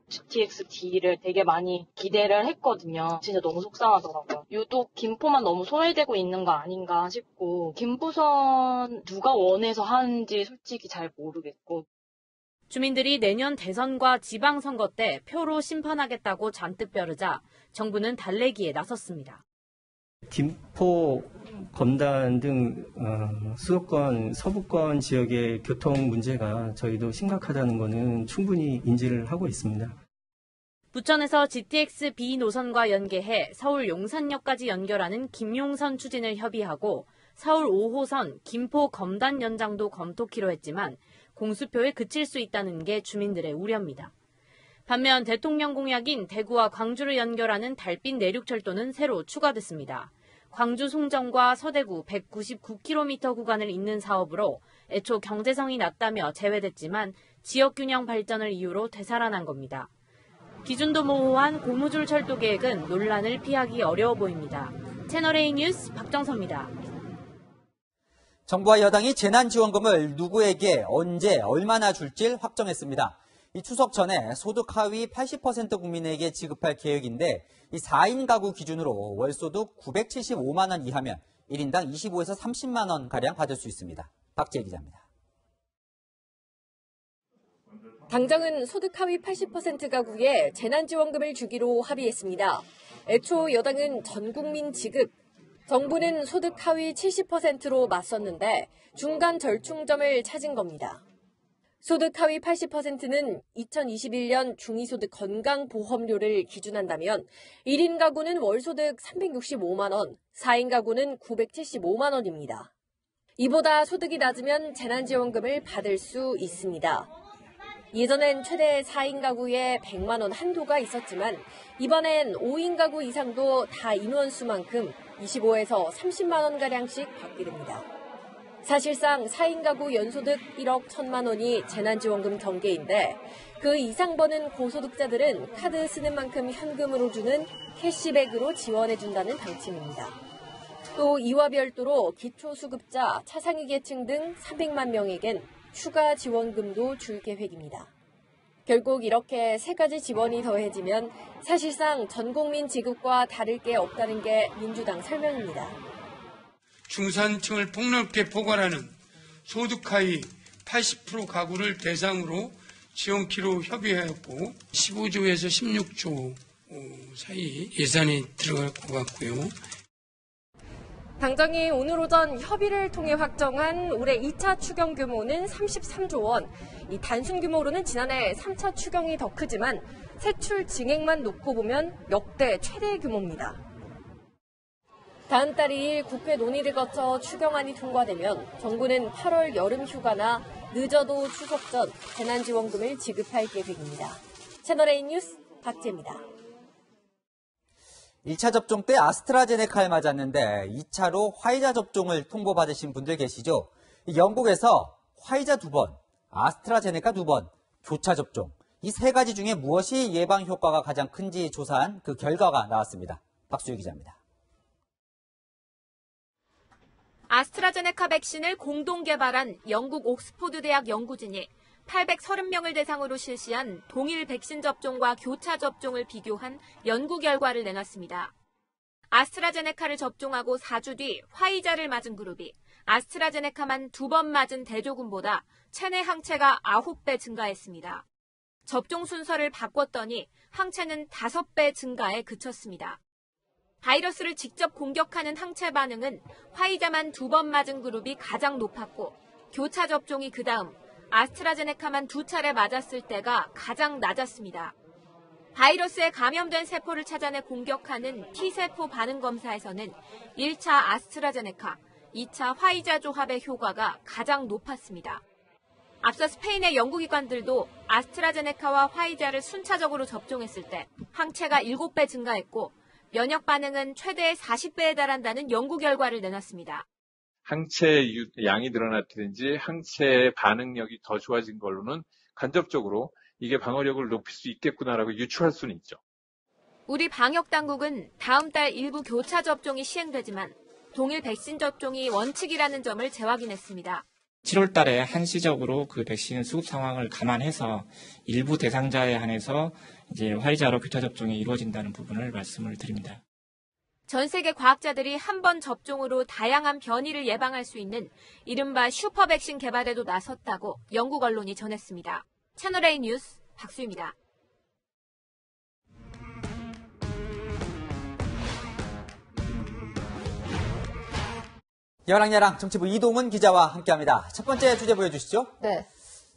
GTX-D를 되게 많이 기대를 했거든요. 진짜 너무 속상하더라고요. 유독 김포만 너무 소외되고 있는 거 아닌가 싶고 김포선 누가 원해서 하는지 솔직히 잘 모르겠고. 주민들이 내년 대선과 지방선거 때 표로 심판하겠다고 잔뜩 벼르자 정부는 달래기에 나섰습니다. 김포, 검단 등 수도권, 서부권 지역의 교통 문제가 저희도 심각하다는 것은 충분히 인지를 하고 있습니다. 부천에서 GTX-B 노선과 연계해 서울 용산역까지 연결하는 김용선 추진을 협의하고 서울 5호선 김포 검단 연장도 검토키로 했지만 공수표에 그칠 수 있다는 게 주민들의 우려입니다. 반면 대통령 공약인 대구와 광주를 연결하는 달빛 내륙철도는 새로 추가됐습니다. 광주 송정과 서대구 199km 구간을 잇는 사업으로 애초 경제성이 낮다며 제외됐지만 지역균형 발전을 이유로 되살아난 겁니다. 기준도 모호한 고무줄 철도 계획은 논란을 피하기 어려워 보입니다. 채널A 뉴스 박정서입니다. 정부와 여당이 재난지원금을 누구에게 언제 얼마나 줄지 확정했습니다. 이 추석 전에 소득 하위 80% 국민에게 지급할 계획인데 이 4인 가구 기준으로 월소득 975만 원 이하면 1인당 25에서 30만 원 가량 받을 수 있습니다. 박지혜 기자입니다. 당장은 소득 하위 80% 가구에 재난지원금을 주기로 합의했습니다. 애초 여당은 전국민 지급, 정부는 소득 하위 70%로 맞섰는데 중간 절충점을 찾은 겁니다. 소득 하위 80%는 2021년 중위소득 건강보험료를 기준한다면 1인 가구는 월소득 365만 원, 4인 가구는 975만 원입니다. 이보다 소득이 낮으면 재난지원금을 받을 수 있습니다. 예전엔 최대 4인 가구에 100만 원 한도가 있었지만 이번엔 5인 가구 이상도 다 인원수만큼 25에서 30만 원가량씩 받게 됩니다. 사실상 4인 가구 연소득 1억 1천만 원이 재난지원금 경계인데 그 이상 버는 고소득자들은 카드 쓰는 만큼 현금으로 주는 캐시백으로 지원해준다는 방침입니다. 또 이와 별도로 기초수급자, 차상위 계층 등 300만 명에겐 추가 지원금도 줄 계획입니다. 결국 이렇게 세 가지 지원이 더해지면 사실상 전 국민 지급과 다를 게 없다는 게 민주당 설명입니다. 중산층을 폭넓게 포괄하는 소득 하위 80% 가구를 대상으로 지원키로 협의하였고 15조에서 16조 사이 예산이 들어갈 것 같고요. 당장이 오늘 오전 협의를 통해 확정한 올해 2차 추경 규모는 33조 원. 이 단순 규모로는 지난해 3차 추경이 더 크지만 세출 증액만 놓고 보면 역대 최대 규모입니다. 다음 달 2일 국회 논의를 거쳐 추경안이 통과되면 정부는 8월 여름 휴가나 늦어도 추석 전 재난지원금을 지급할 계획입니다. 채널A 뉴스 박지혜입니다. 1차 접종 때 아스트라제네카를 맞았는데 2차로 화이자 접종을 통보받으신 분들 계시죠? 영국에서 화이자 2번, 아스트라제네카 2번, 교차 접종. 이 세 가지 중에 무엇이 예방 효과가 가장 큰지 조사한 그 결과가 나왔습니다. 박수희 기자입니다. 아스트라제네카 백신을 공동 개발한 영국 옥스포드 대학 연구진이 830명을 대상으로 실시한 동일 백신 접종과 교차 접종을 비교한 연구 결과를 내놨습니다. 아스트라제네카를 접종하고 4주 뒤 화이자를 맞은 그룹이 아스트라제네카만 2번 맞은 대조군보다 체내 항체가 9배 증가했습니다. 접종 순서를 바꿨더니 항체는 5배 증가에 그쳤습니다. 바이러스를 직접 공격하는 항체 반응은 화이자만 2번 맞은 그룹이 가장 높았고 교차 접종이 그 다음 아스트라제네카만 2차례 맞았을 때가 가장 낮았습니다. 바이러스에 감염된 세포를 찾아내 공격하는 T세포 반응 검사에서는 1차 아스트라제네카, 2차 화이자 조합의 효과가 가장 높았습니다. 앞서 스페인의 연구기관들도 아스트라제네카와 화이자를 순차적으로 접종했을 때 항체가 7배 증가했고 면역 반응은 최대 40배에 달한다는 연구 결과를 내놨습니다. 항체 양이 늘어났든지 항체의 반응력이 더 좋아진 걸로는 간접적으로 이게 방어력을 높일 수 있겠구나라고 유추할 수는 있죠. 우리 방역당국은 다음 달 일부 교차 접종이 시행되지만 동일 백신 접종이 원칙이라는 점을 재확인했습니다. 7월 달에 한시적으로 그 백신 수급 상황을 감안해서 일부 대상자에 한해서 이제 화이자로 교차 접종이 이루어진다는 부분을 말씀을 드립니다. 전 세계 과학자들이 한 번 접종으로 다양한 변이를 예방할 수 있는 이른바 슈퍼 백신 개발에도 나섰다고 영국 언론이 전했습니다. 채널A 뉴스 박수입니다. 여랑야랑 정치부 이동훈 기자와 함께합니다. 첫 번째 주제 보여주시죠. 네.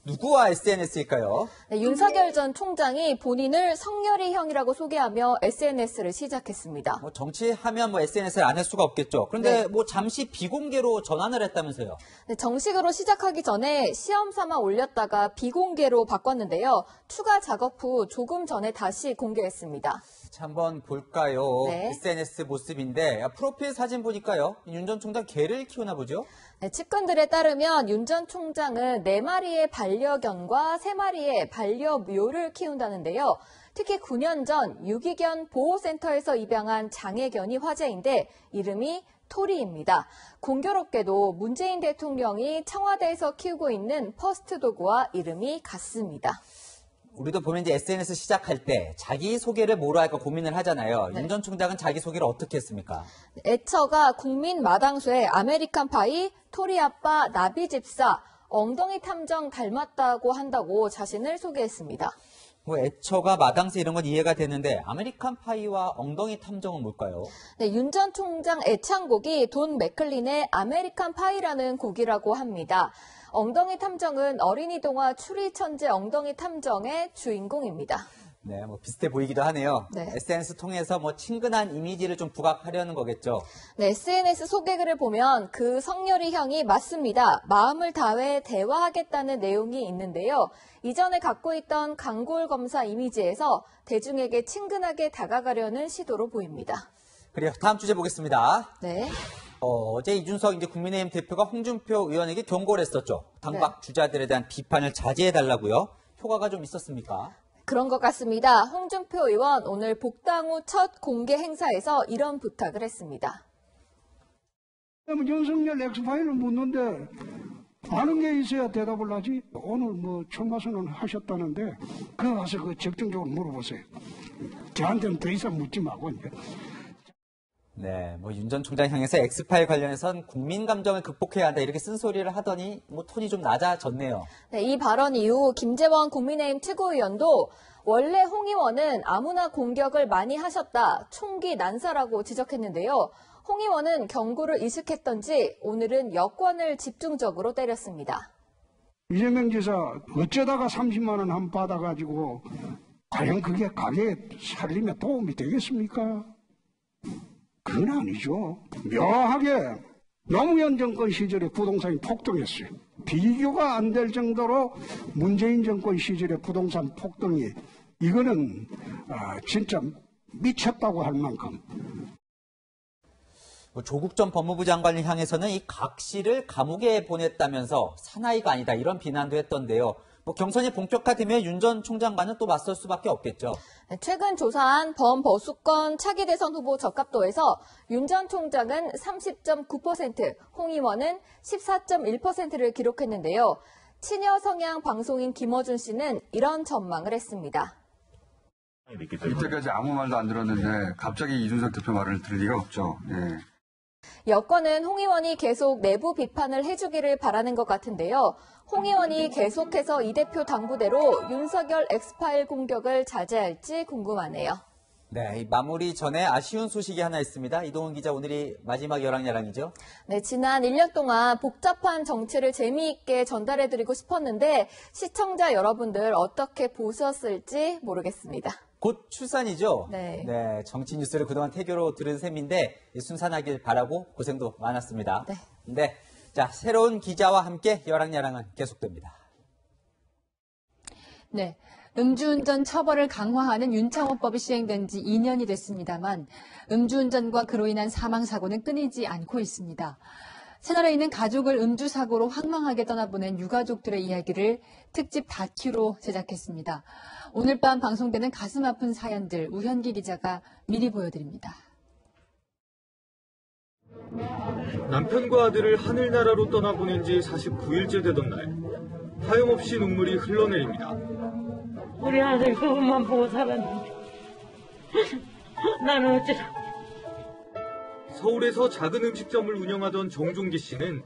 누구와 SNS일까요? 네, 윤석열 전 총장이 본인을 성렬이형이라고 소개하며 SNS를 시작했습니다. 정치하면 SNS를 안 할 수가 없겠죠. 그런데 잠시 비공개로 전환을 했다면서요? 네, 정식으로 시작하기 전에 시험 삼아 올렸다가 비공개로 바꿨는데요. 추가 작업 후 조금 전에 다시 공개했습니다. 자, 한번 볼까요? 네. SNS 모습인데 프로필 사진 보니까요. 윤 전 총장 개를 키우나 보죠? 네, 측근들에 따르면 윤 전 총장은 4마리의 반려견과 3마리의 반려묘를 키운다는데요. 특히 9년 전 유기견 보호센터에서 입양한 장애견이 화제인데 이름이 토리입니다. 공교롭게도 문재인 대통령이 청와대에서 키우고 있는 퍼스트도그와 이름이 같습니다. 우리도 보면 이제 SNS 시작할 때 자기소개를 뭐로 할까 고민을 하잖아요. 네. 윤 전 총장은 자기소개를 어떻게 했습니까? 애처가 국민 마당쇠 아메리칸 파이, 토리 아빠, 나비 집사, 엉덩이 탐정 닮았다고 한다고 자신을 소개했습니다. 애처가 마당새 이런 건 이해가 되는데 아메리칸 파이와 엉덩이 탐정은 뭘까요? 네, 윤 전 총장 애창곡이 돈 맥클린의 아메리칸 파이라는 곡이라고 합니다. 엉덩이 탐정은 어린이 동화 추리천재 엉덩이 탐정의 주인공입니다. 네, 비슷해 보이기도 하네요. 네. SNS 통해서 친근한 이미지를 좀 부각하려는 거겠죠. 네, SNS 소개글을 보면 그 성렬이 형이 맞습니다. 마음을 다해 대화하겠다는 내용이 있는데요. 이전에 갖고 있던 강골 검사 이미지에서 대중에게 친근하게 다가가려는 시도로 보입니다. 그래요. 다음 주제 보겠습니다. 네. 어제 이준석 국민의힘 대표가 홍준표 의원에게 경고를 했었죠. 당박 주자들에 대한 비판을 자제해달라고요. 효과가 좀 있었습니까? 그런 것 같습니다. 홍준표 의원 오늘 복당 후 첫 공개 행사에서 이런 부탁을 했습니다. 윤석열 엑스파일을 묻는데 아는 게 있어야 대답을 하지. 오늘 청와선언 하셨다는데 그거 가서 적극적으로 물어보세요. 저한테는 더 이상 묻지 말고 이제. 네, 윤 전 총장 향해서 엑스파일 관련해선 국민 감정을 극복해야 한다 이렇게 쓴소리를 하더니 톤이 좀 낮아졌네요. 네, 이 발언 이후 김재원 국민의힘 최고위원도 원래 홍 의원은 아무나 공격을 많이 하셨다. 총기 난사라고 지적했는데요. 홍 의원은 경고를 이식했던지 오늘은 여권을 집중적으로 때렸습니다. 이재명 지사 어쩌다가 30만 원 한 받아가지고 과연 그게 가게 살림에 도움이 되겠습니까? 그건 아니죠. 묘하게 노무현 정권 시절에 부동산이 폭등했어요. 비교가 안 될 정도로 문재인 정권 시절의 부동산 폭등이 이거는 진짜 미쳤다고 할 만큼. 조국 전 법무부 장관을 향해서는 이 각 씨를 감옥에 보냈다면서 사나이가 아니다 이런 비난도 했던데요. 경선이 본격화되면 윤 전 총장과는 또 맞설 수밖에 없겠죠. 최근 조사한 범보수권 차기 대선 후보 적합도에서 윤 전 총장은 30.9%, 홍 의원은 14.1%를 기록했는데요. 친여 성향 방송인 김어준 씨는 이런 전망을 했습니다. 이때까지 아무 말도 안 들었는데 갑자기 이준석 대표 말을 들을 리가 없죠. 예. 여권은 홍 의원이 계속 내부 비판을 해주기를 바라는 것 같은데요. 홍 의원이 계속해서 이 대표 당부대로 윤석열 엑스파일 공격을 자제할지 궁금하네요. 네, 마무리 전에 아쉬운 소식이 하나 있습니다. 이동훈 기자, 오늘이 마지막 여랑야랑이죠? 네, 지난 1년 동안 복잡한 정치를 재미있게 전달해드리고 싶었는데 시청자 여러분들 어떻게 보셨을지 모르겠습니다. 곧 출산이죠? 네. 네, 정치 뉴스를 그동안 태교로 들은 셈인데 순산하길 바라고 고생도 많았습니다. 네. 자, 새로운 기자와 함께 여랑야랑은 계속됩니다. 네. 음주운전 처벌을 강화하는 윤창호법이 시행된 지 2년이 됐습니다만 음주운전과 그로 인한 사망사고는 끊이지 않고 있습니다. 채널에 있는 가족을 음주사고로 황망하게 떠나보낸 유가족들의 이야기를 특집 다큐로 제작했습니다. 오늘 밤 방송되는 가슴 아픈 사연들 우현기 기자가 미리 보여드립니다. 남편과 아들을 하늘나라로 떠나보낸 지 49일째 되던 날, 하염없이 눈물이 흘러내립니다. 우리 아들 그것만 보고 살았는데 나는 어쩌라고. 서울에서 작은 음식점을 운영하던 정종기 씨는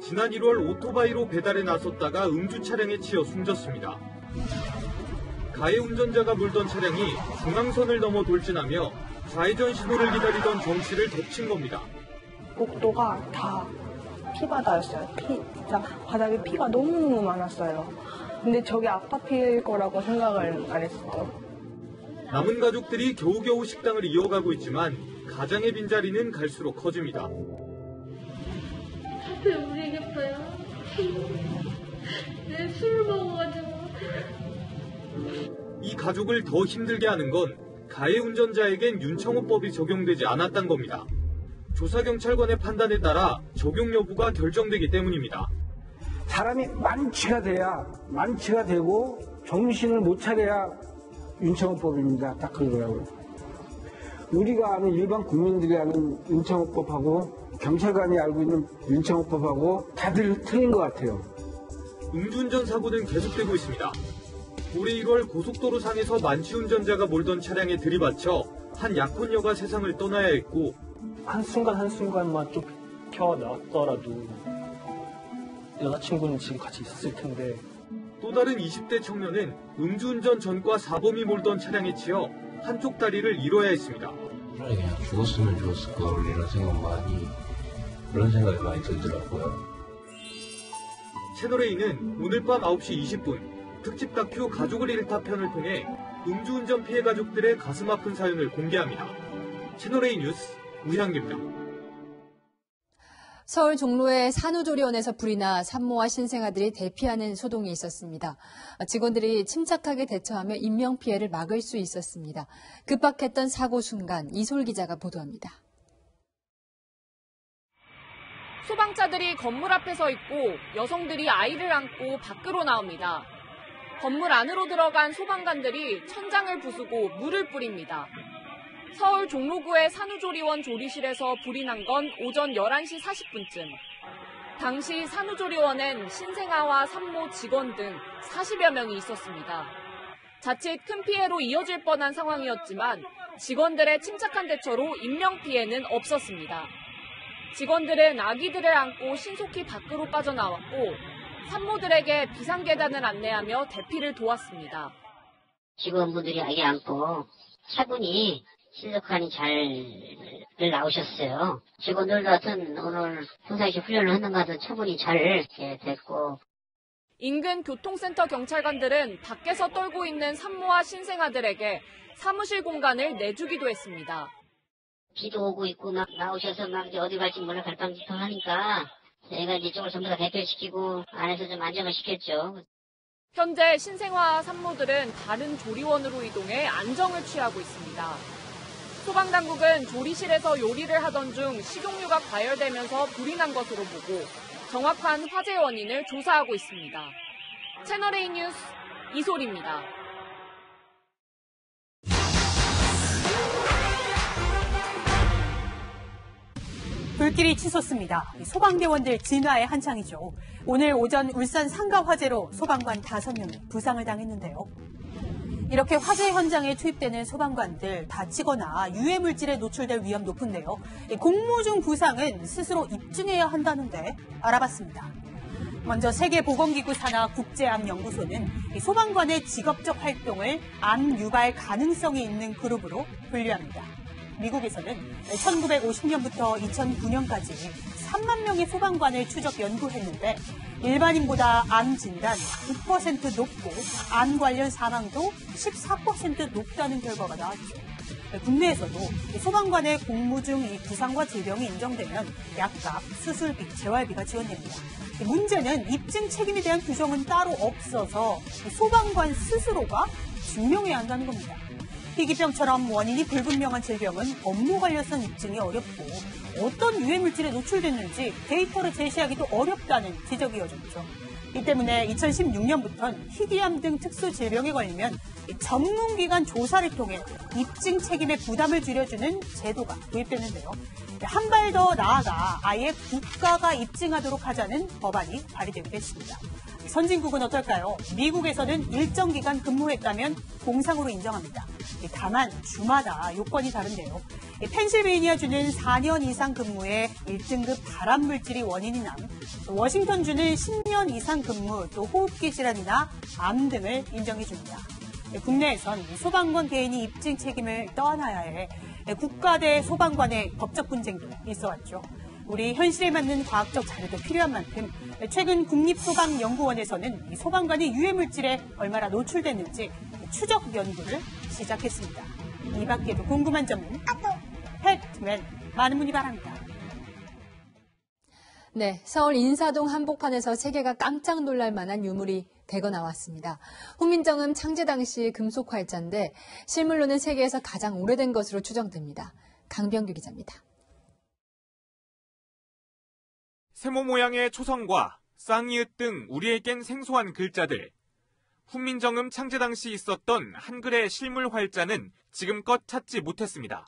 지난 1월 오토바이로 배달에 나섰다가 음주 차량에 치여 숨졌습니다. 가해 운전자가 몰던 차량이 중앙선을 넘어 돌진하며 좌회전 신호를 기다리던 정 씨를 덮친 겁니다. 복도가 다 피바다였어요. 진짜 바닥에 피가 너무 많았어요. 근데 저게 아파트일 거라고 생각을 안 했어요. 남은 가족들이 겨우겨우 식당을 이어가고 있지만 가장의 빈자리는 갈수록 커집니다. 하필 우리 곁에요. 내 술을 먹어가지고. 이 가족을 더 힘들게 하는 건 가해 운전자에겐 윤청호법이 적용되지 않았던 겁니다. 조사경찰관의 판단에 따라 적용 여부가 결정되기 때문입니다. 사람이 만취가 되고 정신을 못 차려야 윤청호법입니다. 딱 그거라고요. 우리가 아는 일반 국민들이 아는 윤청호법하고 경찰관이 알고 있는 윤청호법하고 다들 틀린 것 같아요. 음주운전 사고는 계속되고 있습니다. 올해 1월 고속도로상에서 만취운전자가 몰던 차량에 들이받쳐 한 약혼녀가 세상을 떠나야 했고 한순간만 쫓겨나왔더라도 여자친구는 지금 같이 있었을 텐데. 또 다른 20대 청년은 음주운전 전과 사범이 몰던 차량에 치여 한쪽 다리를 잃어야 했습니다. 그냥 죽었으면 좋았을 걸이라는 그런 생각이 많이 들더라고요. 채널A는 오늘 밤 9시 20분 특집 다큐 가족을 잃다 편을 통해 음주운전 피해 가족들의 가슴 아픈 사연을 공개합니다. 채널A 뉴스 우향기입니다. 서울 종로의 산후조리원에서 불이 나 산모와 신생아들이 대피하는 소동이 있었습니다. 직원들이 침착하게 대처하며 인명피해를 막을 수 있었습니다. 급박했던 사고 순간 이솔 기자가 보도합니다. 소방차들이 건물 앞에 서 있고 여성들이 아이를 안고 밖으로 나옵니다. 건물 안으로 들어간 소방관들이 천장을 부수고 물을 뿌립니다. 서울 종로구의 산후조리원 조리실에서 불이 난 건 오전 11시 40분쯤. 당시 산후조리원엔 신생아와 산모 직원 등 40여 명이 있었습니다. 자칫 큰 피해로 이어질 뻔한 상황이었지만 직원들의 침착한 대처로 인명피해는 없었습니다. 직원들은 아기들을 안고 신속히 밖으로 빠져나왔고 산모들에게 비상계단을 안내하며 대피를 도왔습니다. 직원분들이 아기 안고 차분히 신속하니 잘 나오셨어요. 직원들도 하여튼 오늘 평상시 훈련을 하는 것 같은 차분히 잘 됐고. 인근 교통센터 경찰관들은 밖에서 떨고 있는 산모와 신생아들에게 사무실 공간을 내주기도 했습니다. 비도 오고 있고 막 나오셔서 막 이제 어디 갈지 몰라 갈팡질팡하니까 저희가 이제 이쪽을 전부 다 대피시키고 안에서 좀 안정을 시켰죠. 현재 신생아와 산모들은 다른 조리원으로 이동해 안정을 취하고 있습니다. 소방당국은 조리실에서 요리를 하던 중 식용유가 과열되면서 불이 난 것으로 보고 정확한 화재 원인을 조사하고 있습니다. 채널A 뉴스 이솔입니다. 불길이 치솟습니다. 소방대원들 진화의 한창이죠. 오늘 오전 울산 상가 화재로 소방관 5명이 부상을 당했는데요. 이렇게 화재 현장에 투입되는 소방관들 다치거나 유해물질에 노출될 위험 높은데요. 공무 중 부상은 스스로 입증해야 한다는데 알아봤습니다. 먼저 세계보건기구 산하 국제암연구소는 소방관의 직업적 활동을 암 유발 가능성이 있는 그룹으로 분류합니다. 미국에서는 1950년부터 2009년까지 3만 명의 소방관을 추적 연구했는데 일반인보다 암 진단 9% 높고 암 관련 사망도 14% 높다는 결과가 나왔죠. 국내에서도 소방관의 공무 중 이 부상과 질병이 인정되면 약값, 수술비, 재활비가 지원됩니다. 문제는 입증 책임에 대한 규정은 따로 없어서 소방관 스스로가 증명해야 한다는 겁니다. 희귀병처럼 원인이 불분명한 질병은 업무 관련성 입증이 어렵고 어떤 유해물질에 노출됐는지 데이터를 제시하기도 어렵다는 지적이 이어졌죠. 이 때문에 2016년부터는 희귀암 등 특수 질병에 걸리면 전문기관 조사를 통해 입증 책임의 부담을 줄여주는 제도가 도입됐는데요. 한 발 더 나아가 아예 국가가 입증하도록 하자는 법안이 발의되기도 했습니다. 선진국은 어떨까요? 미국에서는 일정 기간 근무했다면 공상으로 인정합니다. 다만 주마다 요건이 다른데요. 펜실베이니아주는 4년 이상 근무에 1등급 발암물질이 원인인 암, 워싱턴주는 10년 이상 근무, 또 호흡기 질환이나 암 등을 인정해줍니다. 국내에선 소방관 개인이 입증 책임을 떠안아야 해 국가 대 소방관의 법적 분쟁도 있어왔죠. 우리 현실에 맞는 과학적 자료도 필요한 만큼 최근 국립소방연구원에서는 소방관이 유해물질에 얼마나 노출됐는지 추적 연구를 시작했습니다. 이 밖에도 궁금한 점은 팩트맨 많은 문의 바랍니다. 네, 서울 인사동 한복판에서 세계가 깜짝 놀랄 만한 유물이 대거 나왔습니다. 훈민정음 창제 당시 금속 활자인데 실물로는 세계에서 가장 오래된 것으로 추정됩니다. 강병규 기자입니다. 세모 모양의 초성과 쌍이읒 등 우리에겐 생소한 글자들. 훈민정음 창제 당시 있었던 한글의 실물 활자는 지금껏 찾지 못했습니다.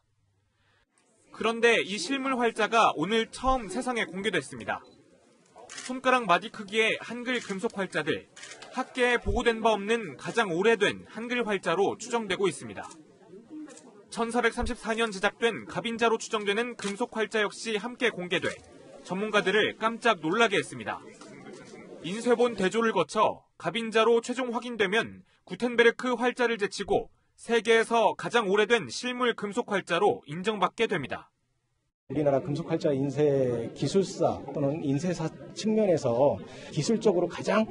그런데 이 실물 활자가 오늘 처음 세상에 공개됐습니다. 손가락 마디 크기의 한글 금속 활자들, 학계에 보고된 바 없는 가장 오래된 한글 활자로 추정되고 있습니다. 1434년 제작된 갑인자로 추정되는 금속 활자 역시 함께 공개돼 전문가들을 깜짝 놀라게 했습니다. 인쇄본 대조를 거쳐 갑인자로 최종 확인되면 구텐베르크 활자를 제치고 세계에서 가장 오래된 실물 금속 활자로 인정받게 됩니다. 우리나라 금속 활자 인쇄 기술사 또는 인쇄사 측면에서 기술적으로 가장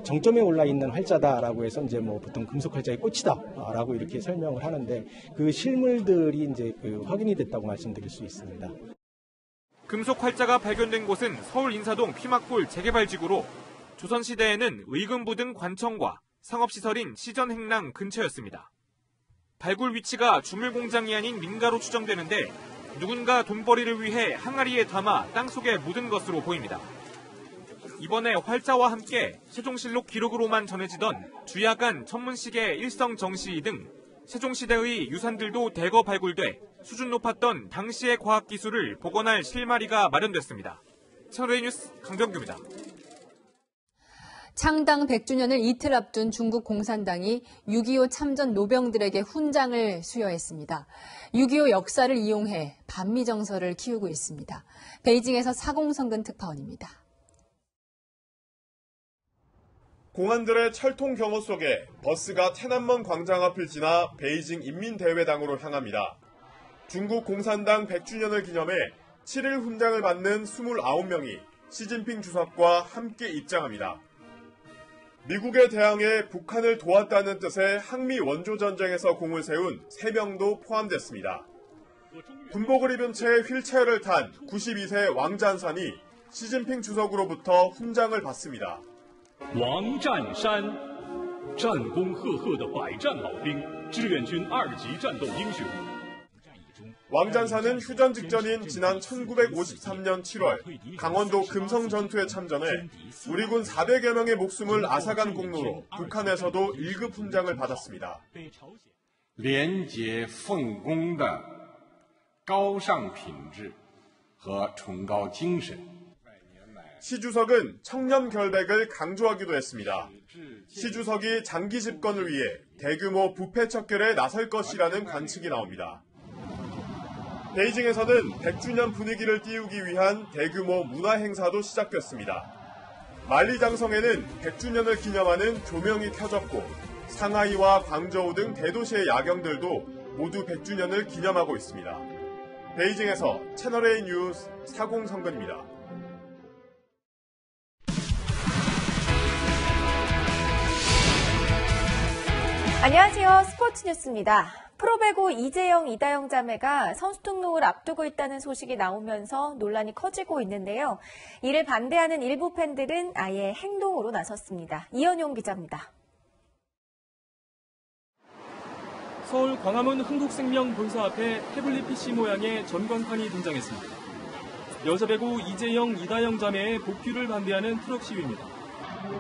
정점에 올라 있는 활자다라고 해서 이제 보통 금속 활자의 꽃이다라고 이렇게 설명을 하는데 그 실물들이 이제 확인이 됐다고 말씀드릴 수 있습니다. 금속 활자가 발견된 곳은 서울 인사동 피막골 재개발지구로 조선시대에는 의금부 등 관청과 상업시설인 시전행랑 근처였습니다. 발굴 위치가 주물공장이 아닌 민가로 추정되는데 누군가 돈벌이를 위해 항아리에 담아 땅속에 묻은 것으로 보입니다. 이번에 활자와 함께 세종실록 기록으로만 전해지던 주야간 천문시계 일성정시 등 세종시대의 유산들도 대거 발굴돼 수준 높았던 당시의 과학기술을 복원할 실마리가 마련됐습니다. 채널A 뉴스 강병규입니다. 창당 100주년을 이틀 앞둔 중국 공산당이 6.25 참전 노병들에게 훈장을 수여했습니다. 6.25 역사를 이용해 반미정서를 키우고 있습니다. 베이징에서 사공성근 특파원입니다. 공안들의 철통 경호 속에 버스가天安门 광장 앞을 지나 베이징 인민대회당으로 향합니다. 중국 공산당 100주년을 기념해 7일 훈장을 받는 29명이 시진핑 주석과 함께 입장합니다. 미국에 대항해 북한을 도왔다는 뜻의 항미 원조전쟁에서 공을 세운 3명도 포함됐습니다. 군복을 입은 채 휠체어를 탄 92세 왕잔산이 시진핑 주석으로부터 훈장을 받습니다. 왕잔산, 战功赫赫的百战老兵，志愿军2级战斗英雄。 왕잔산은 휴전 직전인 지난 1953년 7월 강원도 금성 전투에 참전해 우리 군 400여 명의 목숨을 앗아간 공로로 북한에서도 1급 훈장을 받았습니다. 廉洁奉公的高尚品质和崇高精神。 시 주석은 청렴 결백을 강조하기도 했습니다. 시 주석이 장기 집권을 위해 대규모 부패 척결에 나설 것이라는 관측이 나옵니다. 베이징에서는 100주년 분위기를 띄우기 위한 대규모 문화 행사도 시작됐습니다. 만리장성에는 100주년을 기념하는 조명이 켜졌고 상하이와 광저우 등 대도시의 야경들도 모두 100주년을 기념하고 있습니다. 베이징에서 채널A 뉴스 사공성근입니다. 안녕하세요. 스포츠 뉴스입니다. 프로배구 이재영, 이다영 자매가 선수 등록을 앞두고 있다는 소식이 나오면서 논란이 커지고 있는데요. 이를 반대하는 일부 팬들은 아예 행동으로 나섰습니다. 이현용 기자입니다. 서울 광화문 흥국생명 본사 앞에 태블릿 PC 모양의 전광판이 등장했습니다. 여자 배구 이재영, 이다영 자매의 복귀를 반대하는 트럭 시위입니다.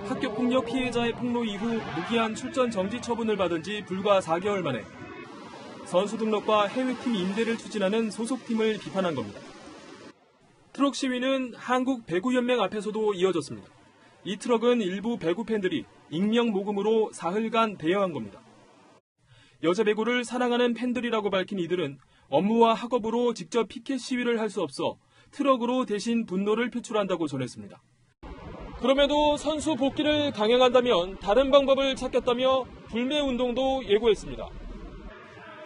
학교폭력 피해자의 폭로 이후 무기한 출전 정지 처분을 받은 지 불과 4개월 만에 선수 등록과 해외팀 임대를 추진하는 소속팀을 비판한 겁니다. 트럭 시위는 한국 배구연맹 앞에서도 이어졌습니다. 이 트럭은 일부 배구 팬들이 익명 모금으로 사흘간 대여한 겁니다. 여자 배구를 사랑하는 팬들이라고 밝힌 이들은 업무와 학업으로 직접 피켓 시위를 할 수 없어 트럭으로 대신 분노를 표출한다고 전했습니다. 그럼에도 선수 복귀를 강행한다면 다른 방법을 찾겠다며 불매운동도 예고했습니다.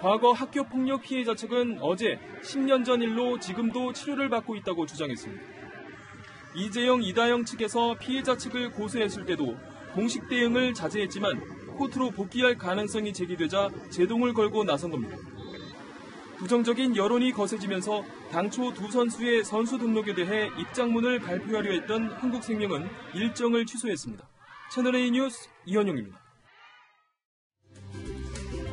과거 학교폭력 피해자 측은 어제 10년 전 일로 지금도 치료를 받고 있다고 주장했습니다. 이재영, 이다영 측에서 피해자 측을 고소했을 때도 공식 대응을 자제했지만 코트로 복귀할 가능성이 제기되자 제동을 걸고 나선 겁니다. 부정적인 여론이 거세지면서 당초 두 선수의 선수 등록에 대해 입장문을 발표하려 했던 한국생명은 일정을 취소했습니다. 채널A 뉴스 이현용입니다.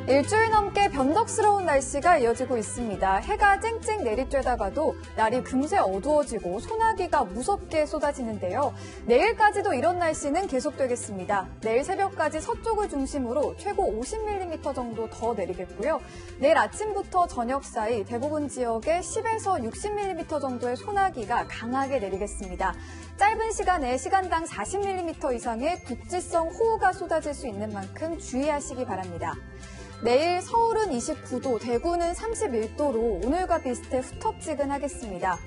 일주일 넘게 변덕스러운 날씨가 이어지고 있습니다. 해가 쨍쨍 내리쬐다가도 날이 금세 어두워지고 소나기가 무섭게 쏟아지는데요. 내일까지도 이런 날씨는 계속되겠습니다. 내일 새벽까지 서쪽을 중심으로 최고 50mm 정도 더 내리겠고요. 내일 아침부터 저녁 사이 대부분 지역에 10에서 60mm 정도의 소나기가 강하게 내리겠습니다. 짧은 시간에 시간당 40mm 이상의 국지성 호우가 쏟아질 수 있는 만큼 주의하시기 바랍니다. 내일 서울은 29도, 대구는 31도로 오늘과 비슷해 후텁지근하겠습니다.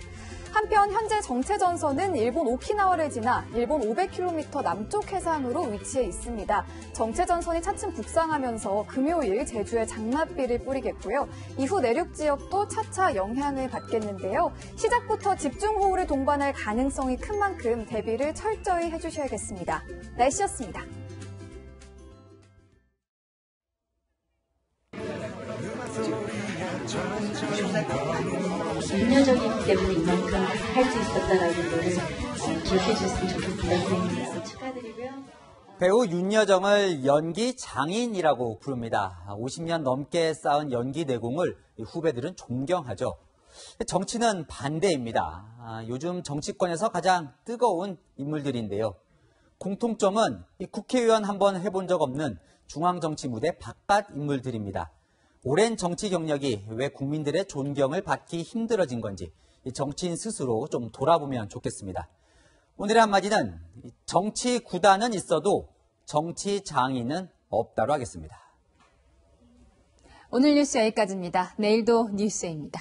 한편 현재 정체전선은 일본 오키나와를 지나 일본 500km 남쪽 해상으로 위치해 있습니다. 정체전선이 차츰 북상하면서 금요일 제주에 장맛비를 뿌리겠고요. 이후 내륙 지역도 차차 영향을 받겠는데요. 시작부터 집중호우를 동반할 가능성이 큰 만큼 대비를 철저히 해주셔야겠습니다. 날씨였습니다. 인여적이기 때문에 이만큼 할 수 있었다라는 거를 기억해 주셨으면 좋겠습니다. 선생님께서 축하드리고요. 배우 윤여정을 연기 장인이라고 부릅니다. 50년 넘게 쌓은 연기 내공을 후배들은 존경하죠. 정치는 반대입니다. 요즘 정치권에서 가장 뜨거운 인물들인데요. 공통점은 국회의원 한번 해본 적 없는 중앙정치 무대 바깥 인물들입니다. 오랜 정치 경력이 왜 국민들의 존경을 받기 힘들어진 건지 정치인 스스로 좀 돌아보면 좋겠습니다. 오늘의 한마디는 정치 구단은 있어도 정치 장인은 없다로 하겠습니다. 오늘 뉴스 여기까지입니다. 내일도 뉴스입니다.